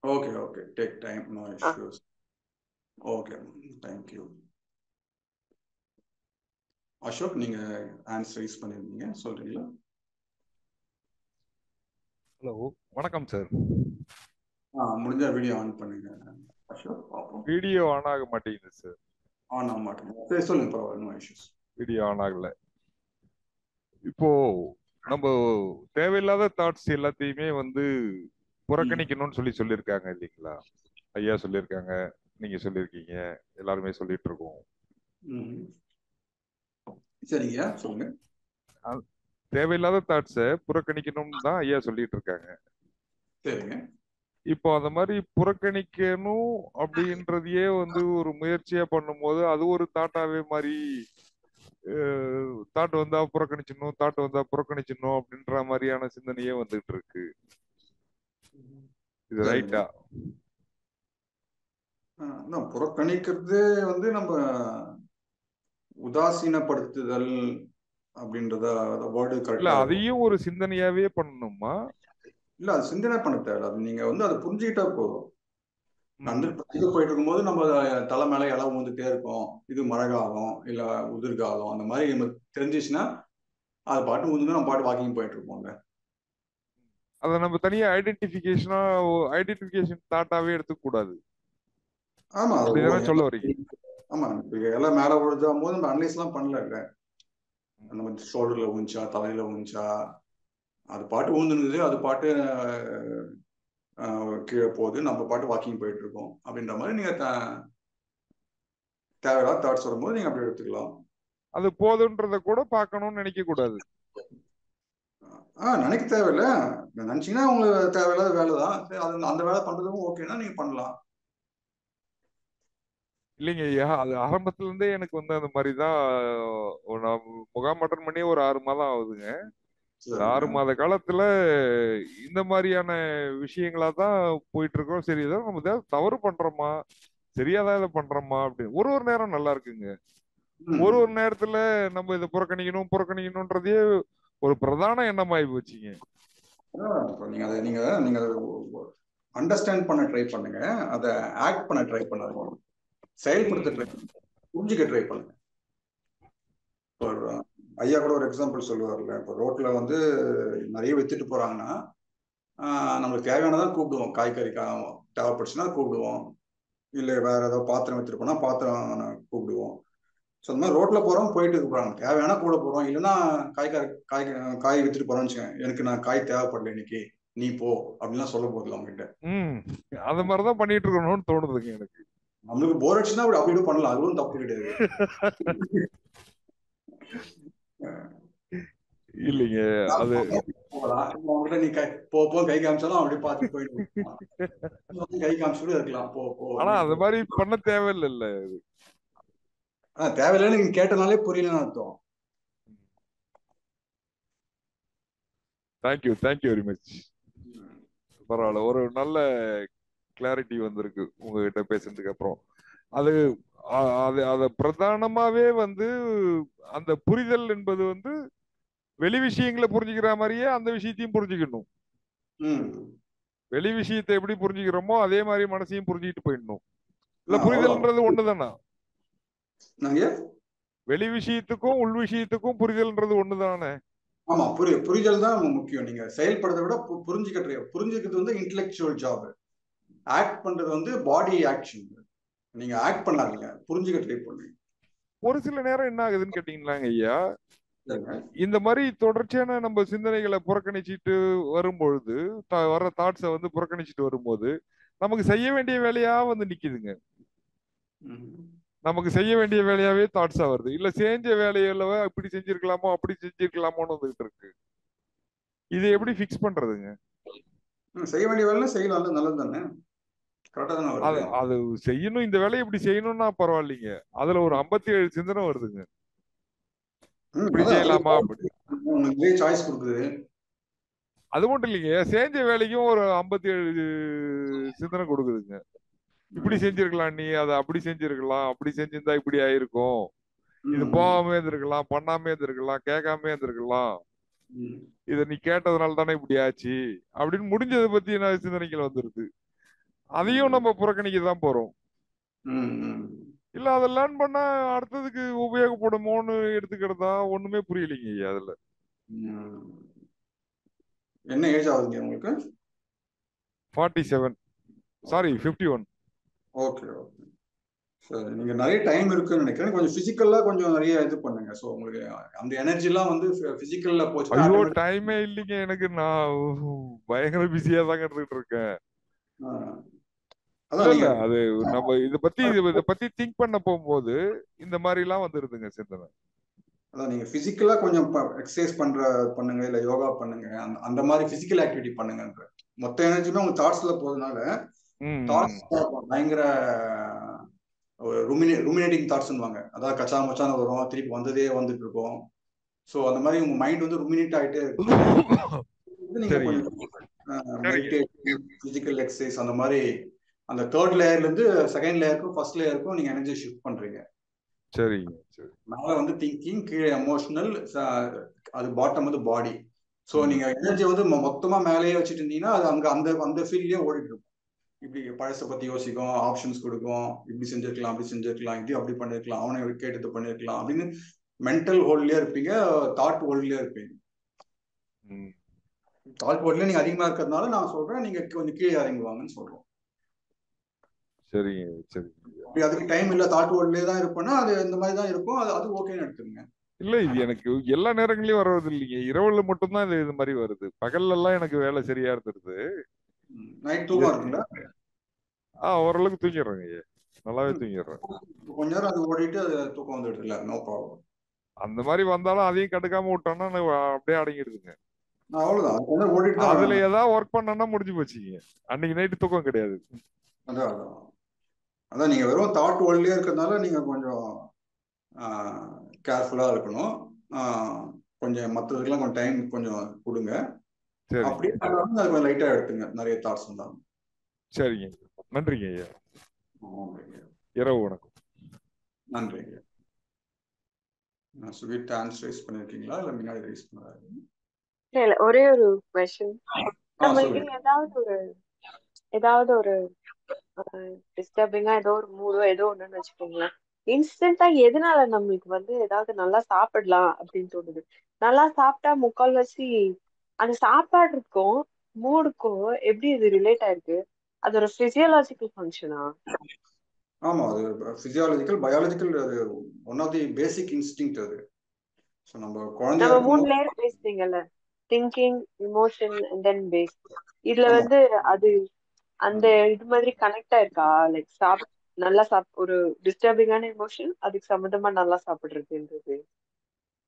Okay okay, take time, no issues. Okay, thank you. Ashok, நீங்க ஆன்சர் ரைஸ் பண்ணிருந்தீங்க, சொல்றீங்களா? ஹலோ, வணக்கம் சார். முடிஞ்சா வீடியோ ஆன் பண்ணுங்க அசோக், பாப்போம். வீடியோ ஆன் ஆக மாட்டேங்குது சார். ஆன் ஆக மாட்டேங்குது, சரி சொல்லுங்க, பரவாயில்ல, நோ இஷ்யூஸ். வீடியோ ஆன் ஆகல. இப்போ நம்ம தேவையில்லாத தாட்ஸ் எல்லாத்தையுமே வந்து புறக்கணிக்கணும்னு சொல்லியிருக்காங்க இல்லைங்களா? ஐயா சொல்லியிருக்காங்க, நீங்க சொல்லியிருக்கீங்க, எல்லாருமே சொல்லிட்டு இருக்கோம். சரிங்க, சொல்லுங்க. தேவையில்லாத தாட்ஸை புறக்கணிக்கணும்னு தான் ஐயா சொல்லிட்டு இருக்காங்க. சரிங்க. இப்போ அந்த மாதிரி புறக்கணிக்கணும் அப்படின்றதையே வந்து ஒரு முயற்சியா பண்ணும்போது அது ஒரு தாட்டாவே மாதிரி தாட் வந்தா புறக்கணிச்சிடணும், தாட் வந்தா புறக்கணிச்சிடணும் அப்படின்ற மாதிரியான சிந்தனையே வந்துட்டு இருக்கு. இது ரைட்டா? புறக்கணிக்கிறது வந்து நம்ம உதாசீனப்படுத்துதல் அப்படின்றத வேர்டு கரெக்டா? அதையும் ஒரு சிந்தனையாவே பண்ணணுமா? இல்ல, அது சிந்தனை பண்ண தேவை. அது நீங்க வந்து அதை புரிஞ்சுக்கிட்டா போதும். போயிட்டு இருக்கும்போது நம்ம தலை மேல இலை ஊந்துட்டே இருக்கோம், இது மழை காலம் இல்ல உதிர்காலம் அந்த மாதிரி நம்ம தெரிஞ்சிச்சுன்னா அது பாட்டு ஊந்துட்டு நம்ம பாட்டு வாக்கிங் போயிட்டு இருப்போங்க. அதை நம்ம தனியா ஐடென்டிஃபிகேஷன் தாட்டாவே எடுத்துக்க கூடாது. ஆமா, சொல்ல வரீங்க? ஆமா, எல்லாம் மேல விழுதும் போது நம்ம அனலைஸ் எல்லாம் பண்ணல. நம்ம ஷோல்டர்ல ஊஞ்சா தலையில ஊஞ்சா அது பாட்டு ஊந்துனுது, அது பாட்டு கீழே போகுது, நம்ம பாட்டு வாக்கிங் போயிட்டு இருக்கோம் அப்படின்ற மாதிரி நீங்க தேவையில்லாத தாட்ஸ் வரும்போது நீங்க அப்படி எடுத்துக்கலாம். அது போதுன்றத கூட பார்க்கணும்னு நினைக்க கூடாது. நினைக்க தேவையில்ல. நினைச்சீங்கன்னா உங்களுக்கு தேவையில்லாத வேலை தான், அந்த வேலை பண்றதுக்கும் ஓகேன்னா நீங்க பண்ணலாம். இல்லைங்க ஐயா, அது ஆரம்பத்துல இருந்தே எனக்கு வந்து அந்த மாதிரிதான். நான் முகாம் அட்டன் பண்ணி ஒரு 6 மாதம் ஆகுதுங்க. 6 மாத காலத்துல இந்த மாதிரியான விஷயங்களா தான் போயிட்டு இருக்கோம். சரி, ஏதாவது நம்ம ஏதாவது தவறு பண்றோமா, சரியாதான் இதை பண்றோமா அப்படின்னு ஒரு நேரம் நல்லா இருக்குங்க. ஒரு நேரத்துல நம்ம இதை புறக்கணிக்கணும்ன்றதே ஒரு பிரதான எண்ணமாயி போச்சுங்க. நீங்க அண்டர்ஸ்டாண்ட் பண்ண ட்ரை பண்ணுங்க, அதை ஆக்ட் பண்ண ட்ரை பண்ணாதீங்க, செயல்படுத்த ட்ரை பண்ணுங்க, புரிஞ்சுக்க ட்ரை பண்ணுங்க. ஐயா கூட ஒரு எக்ஸாம்பிள் சொல்லுவார்ல, இப்போ ரோட்ல வந்து நிறைய வித்துட்டு போறாங்கன்னா நம்மளுக்கு தேவையானதான் கூப்பிடுவோம், காய்கறி தேவைப்படுச்சுன்னா கூப்பிடுவோம், இல்லை வேற ஏதாவது பாத்திரம் வித்துட்டு போனா பாத்திரம் கூப்பிடுவோம். ஸோ அந்த மாதிரி ரோட்ல போறோம், போயிட்டு போறாங்க, தேவையான கூட போறோம், இல்லைன்னா காய் வித்துட்டு போறோம்னு வச்சுக்கோங்க, எனக்கு நான் காய் தேவைப்படல இன்னைக்கு, நீ போ அப்படின்லாம் சொல்ல போதில்ல அவங்ககிட்ட. அந்த மாதிரிதான் பண்ணிட்டு இருக்கணும்னு தோணுதுங்க எனக்கு. நம்மளுக்கு போர் அடிச்சுன்னா அப்படி பண்ணலாம், அதுவும் தப்பு கிடையாது. இல்லைங்க, அது அவங்ககிட்ட நீ போ கை காமிச்சாலும் அப்படி பார்த்து போயிட்டு கை காமிச்சு இருக்கலாம், போ. ஆனா அந்த மாதிரி பண்ண தேவையில்லை. தேவையில்லைன்னு நீங்க கேட்டனாலே புரியலன்னு அர்த்தம். Thank you very much. பரவாயில்ல, ஒரு நல்ல கிளாரிட்டி வந்திருக்கு உங்ககிட்ட பேசுறதுக்கு அப்புறம். அது பிரதானமாவே வந்து அந்த புரிதல் என்பது வந்து வெளி விஷயங்களை புரிஞ்சுக்கிற மாதிரியே அந்த விஷயத்தையும் புரிஞ்சுக்கணும். வெளி விஷயத்தை எப்படி புரிஞ்சுக்கிறோமோ அதே மாதிரி மனசையும் புரிஞ்சுக்கிட்டு போயிடணும். இல்ல, புரிதல்ன்றது ஒண்ணுதானா? நாங்க வெளி விஷயத்துக்கும் உள் விஷயத்துக்கும் புரிதல்ன்றது ஒண்ணுதானே? ஆமா, புரிதல் தான் முக்கியம். நீங்க செயல்படுறதை விட புரிஞ்சுக்கிறது வந்து இன்டெலெக்சுவல் ஜாப். ஆக்ட் பண்றது வந்து பாடி ஆக்ஷன். நீங்க ஆக்ட் பண்ணாதீங்க, புரிஞ்சுக்க ட்ரை பண்ணுங்க. ஒரு சில நேரம் என்ன ஆகுதுன்னு கேட்டீங்களாங்க ஐயா, சரிங்க. இந்த மாதிரி தொடர்ச்சியான நம்ம சிந்தனைகளை புறக்கணிச்சிட்டு வரும்பொழுது, வர்ற தாட்ஸை வந்து புறக்கணிச்சிட்டு வரும்போது நமக்கு செய்ய வேண்டிய வேலையா வந்து நிக்குதுங்க. நமக்கு செய்ய வேண்டிய வேலையாவே தாட்ஸா வருது. இல்ல செஞ்ச வேலையில இப்படி செஞ்சிருக்கலாமோ அப்படி செஞ்சிருக்கலாமோன்னு வந்துகிட்டு இருக்கு. இது எப்படி ஃபிக்ஸ் பண்றதுங்க? செய்ய வேண்டிய வேலை செய்யலாம், நல்லது தானே, கரெக்டா தானே அது வருது. அது செய்யணும், இந்த வேலையை இப்படி செய்யணும்னா பரவாயில்லைங்க. அதுல ஒரு 57 சிந்தனை வருதுங்க. இப்படி செய்யலாமா அப்படி. நிறைய சாய்ஸ் கொடுக்குது. அது மட்டும் இல்லைங்க, செஞ்ச வேலைக்கும் ஒரு 57 சிந்தனை கொடுக்குதுங்க. இப்படி செஞ்சிருக்கலாம், நீ அதை அப்படி செஞ்சிருக்கலாம், அப்படி செஞ்சிருந்தா இப்படி ஆயிருக்கும், இது போகாம இருந்திருக்கலாம், பண்ணாம இருந்திருக்கலாம், கேட்காம இருந்திருக்கலாம், இத நீ கேட்டதுனால தானே இப்படி ஆச்சு அப்படின்னு முடிஞ்சதை பத்தி என்ன சிந்தனைகள் வந்துருது. அதையும் நம்ம புறக்கணிக்க தான் போறோம். இல்ல அதை லேர்ன் பண்ணா அடுத்ததுக்கு உபயோகப்படுமோன்னு எடுத்துக்கிறதா ஒண்ணுமே புரியலைங்க ஐயா அதுல. என்ன ஏஜ் ஆகுதுங்க உங்களுக்கு? 47, சாரி 51. ஓகே ஓகே, சரி. நீங்க நிறைய டைம் இருக்குன்னு நினைக்கிறேன். கொஞ்சம் பிசிக்கலா கொஞ்சம் நிறைய இது பண்ணுங்க. ஸோ உங்களுக்கு அந்த எனர்ஜி எல்லாம் வந்து பிசிக்கல்ல போச்சு. ஐயோ டைமே இல்லைங்க எனக்கு, நான் பயங்கர பிஸியா தாங்க இருந்துட்டு இருக்கேன். இல்ல அது நம்ம இத பத்தி திங்க் பண்ண போகும்போது இந்த மாதிரி எல்லாம் வந்துருதுங்க சிந்தனை. அதான் நீங்க பிசிக்கலா கொஞ்சம் எக்ஸசைஸ் பண்ணுங்க, இல்ல யோகா பண்ணுங்க, அந்த மாதிரி பிசிக்கல் ஆக்டிவிட்டி பண்ணுங்க. மொத்த எனர்ஜியுமே உங்க தாட்ஸ்ல போறதுனால தாட்ஸ் பயங்கர ருமினேட்டிங் தாட்ஸ்னுவாங்க. அதாவது கச்சா மச்சான வரும், திருப்பி வந்ததே வந்துட்டு இருக்கும். ஸோ அந்த மாதிரி உங்க மைண்ட் வந்து ருமினேட் ஆகிட்டே இருக்கும். நீங்க மெடிடேஷன், பிசிக்கல் எக்ஸசைஸ் அந்த மாதிரி அந்த தேர்ட் லேயர்ல இருந்து செகண்ட் லேயருக்கும் ஃபர்ஸ்ட் லேயருக்கும் நீங்க எனர்ஜி ஷிஃப்ட் பண்றீங்க. சரிங்க. மேல வந்து திங்கிங், கீழே எமோஷனல், அது பாட்டம் வந்து பாடி. ஸோ நீங்க எனர்ஜி வந்து மொத்தமா மேலேயே வச்சுட்டு இருந்தீங்கன்னா அது அங்க அந்த ஃபீல்ட்லயே ஓடிட்டு இருக்கும். இப்படி பழசை பத்தி யோசிக்கும், ஆப்ஷன்ஸ் கொடுக்கும், இப்படி செஞ்சிருக்கலாம், அப்படி செஞ்சிருக்கலாம், இது அப்படி பண்ணிருக்கலாம், அவனை கேட்டது பண்ணிருக்கலாம் அப்படின்னு மென்டல் ஹோல்ட்லயே இருப்பீங்க, தாட் ஹோல்ட்லயே இருப்பீங்க. தாட் ஹோல்ட்ல நீங்க அதிகமா இருக்கிறதுனால நான் சொல்றேன் நீங்க கொஞ்சம் கீழே இறங்குவாங்கன்னு சொல்றோம். சரிங்க சரி. அப்படி அதுக்கு டைம் இல்ல, தாட் ஹோல்ட்லயே தான் இருப்பேன்னா அது இந்த மாதிரி தான் இருக்கும், அது ஓகேன்னு எடுத்துருங்க. இல்ல இது எனக்கு எல்லா நேரங்களையும் வர்றது இல்லைங்க, இரவுல மட்டும்தான் இது மாதிரி வருது. பகல்ல எல்லாம் எனக்கு வேலை சரியா இருந்துருது. நைட் தூக்கம் இருக்குங்களா? ஓரளவுக்கு தூங்கிடுறேங்க, நல்லாவே தூங்கிடுறேன். கொஞ்ச நேரம் அது ஓடிட்டு அது தூக்கம் வந்துடுது இல்ல, நோ ப்ராப்ளம். அந்த மாதிரி வந்தாலும் அதையும் கண்டுக்காம விட்டோம்னா அப்படியே அடங்கிடுதுங்க. அவ்வளவுதான். அதுல ஏதாவது ஒர்க் பண்ணா முடிஞ்சு போச்சுங்க, அன்னைக்கு நைட்டு தூக்கம் கிடையாது. அதான் நீங்க வெறும் தாட் ஹோல்ட்லயே இருக்கிறதுனால நீங்க கொஞ்சம் கேர்ஃபுல்லா இருக்கணும். கொஞ்சம் மற்றதுக்கெல்லாம் கொஞ்சம் டைம் கொஞ்சம் கொடுங்க. அப்படியே அது கொஞ்சம் லைட்டா எடுத்துங்க, நிறைய தாட்ஸ் வந்தாங்க. சரிங்க, நன்றிங்க ஐயா. இரவு வணக்கம். நன்றிங்க. சுகித் ஆன்சர் ரைஸ் பண்ணிருக்கீங்களா இல்ல முன்னாடி ரைஸ் பண்ணாரு? இல்ல, ஒரே ஒரு क्वेश्चन. நம்மளுக்கு ஏதாவது ஒரு டிஸ்டர்பிங்கா ஏதோ ஒரு மூடோ ஏதோ ஒண்ணுன்னு வச்சுக்கோங்களேன், இன்ஸ்டன்டா எதனால நம்மளுக்கு வந்து ஏதாவது நல்லா சாப்பிடலாம் அப்படின்னு தோணுது? நல்லா சாப்பிட்டா முக்கால்வாசி அந்த சாப்பாடுக்கும் மூடுக்கும் எப்படி இது ரிலேட் ஆயிருக்கு? அது ஒரு பிசியாலஜிக்கல் ஃபங்க்ஷனா? ஆமா, அது பிசியாலஜிக்கல், பயாலஜிக்கல், அது one of the basic instinct அது. சோ நம்ம குழந்தையா நம்ம 3 லேயர் பேசுறீங்கல்ல, thinking, emotion and then base. இதுல வந்து அது அந்த இது மாதிரி கனெக்ட் ஆயிருக்கா? லைக் நல்லா ஒரு டிஸ்டர்பிங்கான எமோஷன் அதுக்கு சம்பந்தமா நல்லா சாப்பிடுறதுன்றது.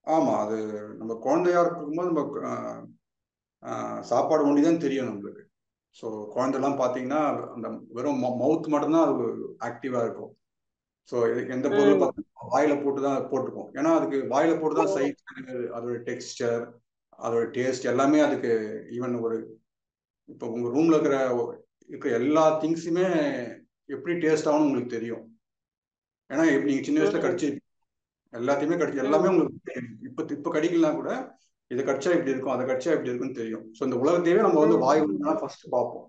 ஆமா, அது நம்ம குழந்தையா இருக்கும்போது நம்ம சாப்பாடு ஒண்டிதான் தெரியும் நம்மளுக்கு. ஸோ குழந்தைலாம் பார்த்தீங்கன்னா அந்த வெறும் மவுத் மட்டும்தான் அது ஆக்டிவா இருக்கும். ஸோ எந்த பொருள் பார்த்தா வாயில போட்டு தான் போட்டுக்கும். ஏன்னா அதுக்கு வாயில போட்டு தான் சைஸ், அதோட டெக்ஸ்டர், அதோட டேஸ்ட் எல்லாமே அதுக்கு. ஈவன் ஒரு இப்போ உங்க ரூம்ல இருக்கிற எல்லா திங்ஸுமே எப்படி டேஸ்ட் ஆகணும் உங்களுக்கு தெரியும். ஏன்னா நீங்க சின்ன வயசுல கடிச்சு எல்லாத்தையுமே எல்லாமே உங்களுக்கு இப்ப கடிக்கலாம் கூட இதை கடிச்சா இப்படி இருக்கும், அதை கடிச்சா இப்படி இருக்குன்னு தெரியும். ஸோ இந்த உலகத்தையே நம்ம வந்து வாய் தான் ஃபர்ஸ்ட் பார்ப்போம்.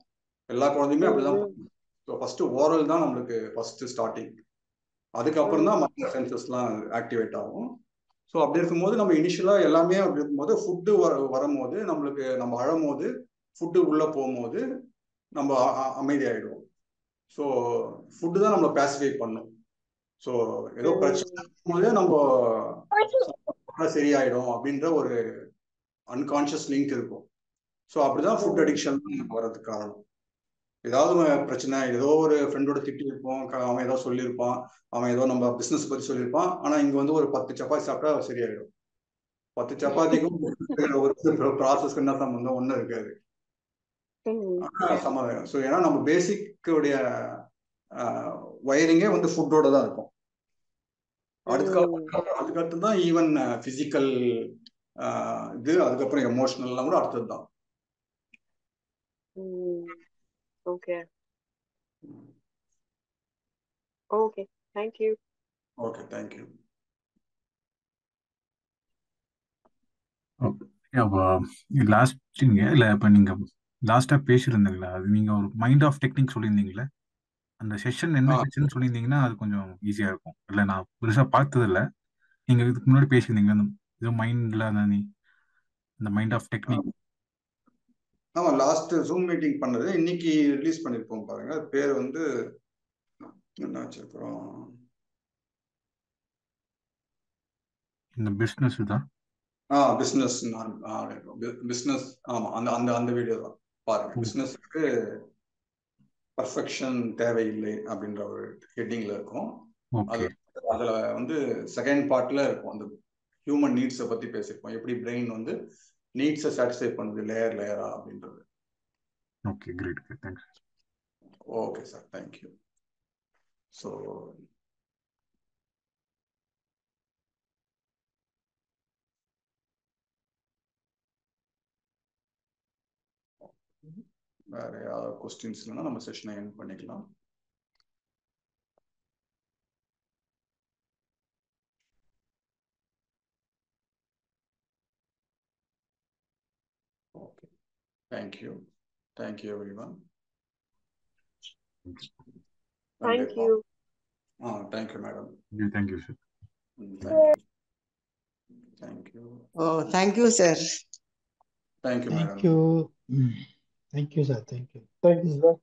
எல்லா குழந்தையுமே அப்படிதான். ஃபர்ஸ்ட் ஓரல் தான் நம்மளுக்கு ஃபர்ஸ்ட் ஸ்டார்டிங். அதுக்கப்புறம் தான் மற்ற சென்சஸ்லாம் ஆக்டிவேட் ஆகும். ஸோ அப்படி இருக்கும்போது நம்ம இனிஷியலாக எல்லாமே அப்படி இருக்கும்போது ஃபுட்டு வரும்போது நம்மளுக்கு நம்ம அழும்போது ஃபுட்டு உள்ளே போகும்போது நம்ம அமைதியாயிடுவோம். ஸோ ஃபுட்டு தான் நம்மளை பேசிஃபை பண்ணும். ஸோ ஏதோ பிரச்சனை இருக்கும்போது நம்ம சரியாயிடும் அப்படின்ற ஒரு அன்கான்ஷியஸ் லிங்க் இருக்கும். ஸோ அப்படிதான் ஃபுட் அடிக்ஷன் வர்றதுக்கு காரணம். ஏதாவது பிரச்சனை, ஏதோ ஒரு ஃப்ரெண்டோட திட்டி இருப்போம், அவன் ஏதோ சொல்லியிருப்பான், அவன் ஏதோ நம்ம பிசினஸ் பத்தி சொல்லியிருப்பான், ஆனா இங்க வந்து ஒரு 10 சப்பாத்தி சாப்பிட்டா சரியாயிடும். 10 சப்பாத்திக்கும் ஒரு ப்ராசஸ்க்கு என்ன சம்பந்தம்? ஒன்றும் இருக்காது. சமாதானம். ஸோ ஏன்னா நம்ம பேசிக்குடைய வயரிங்கே வந்து ஃபுட்டோட தான் இருக்கும். அதுக்கடுத்து தான் ஈவன் பிசிக்கல் இது, அதுக்கப்புறம் எமோஷனல்லாம் கூட அடுத்தது தான். Okay okay, thank you. Okay, thank you. லாஸ்ட்ங்க இல்லை, இப்போ நீங்கள் லாஸ்ட்டாக பேசியிருந்தீங்களா, அது நீங்கள் ஒரு மைண்ட் ஆஃப் டெக்னிக் சொல்லியிருந்தீங்களே, அந்த செஷன் என்ன செஷன் சொல்லியிருந்தீங்கன்னா அது கொஞ்சம் ஈஸியாக இருக்கும். இல்லை நான் பெருசாக பார்த்ததில்ல, நீங்கள் இதுக்கு முன்னாடி பேசியிருந்தீங்களா அந்த இது மைண்டில் அந்த மைண்ட் ஆஃப் டெக்னிக்? ஆமா, லாஸ்ட் ஜூம் மீட்டிங் பண்ணது இன்னைக்கு ரிலீஸ் பண்ணிருப்போம் பாருங்க. பேர் வந்து என்ன வச்சிருக்கோம், இந்த பிஸ்னஸ் தான். Business business. ஆமா, அந்த அந்த அந்த வீடியோ தான் பாருங்க. பிஸ்னஸ்க்கு பர்ஃபெக்ஷன் தேவையில்லை அப்படின்ற ஒரு ஹெட்டிங்ல இருக்கும். அதுல வந்து செகண்ட் பார்ட்ல இருக்கும், அந்த ஹியூமன் நீட்ஸை பத்தி பேசியிருப்போம், எப்படி பிரெயின் வந்து நீட்ஸை சாட்டிஸ்ஃபை பண்ணுது லேயர் லேயரா அப்படின்றது. Okay, great, thanks. Okay sir, thank you. So வேற ஏதாவது கொஸ்டின்ஸ் இல்லைன்னா நம்ம செஷனை எண்ட் பண்ணிக்கலாம். Okay, thank you. Thank you everyone. Thank you. Thank you madam. Thank you sir. Thank you. Oh, thank you, sir. Thank you, madam. Thank you. Thank you, sir. Thank you. Thank you, sir.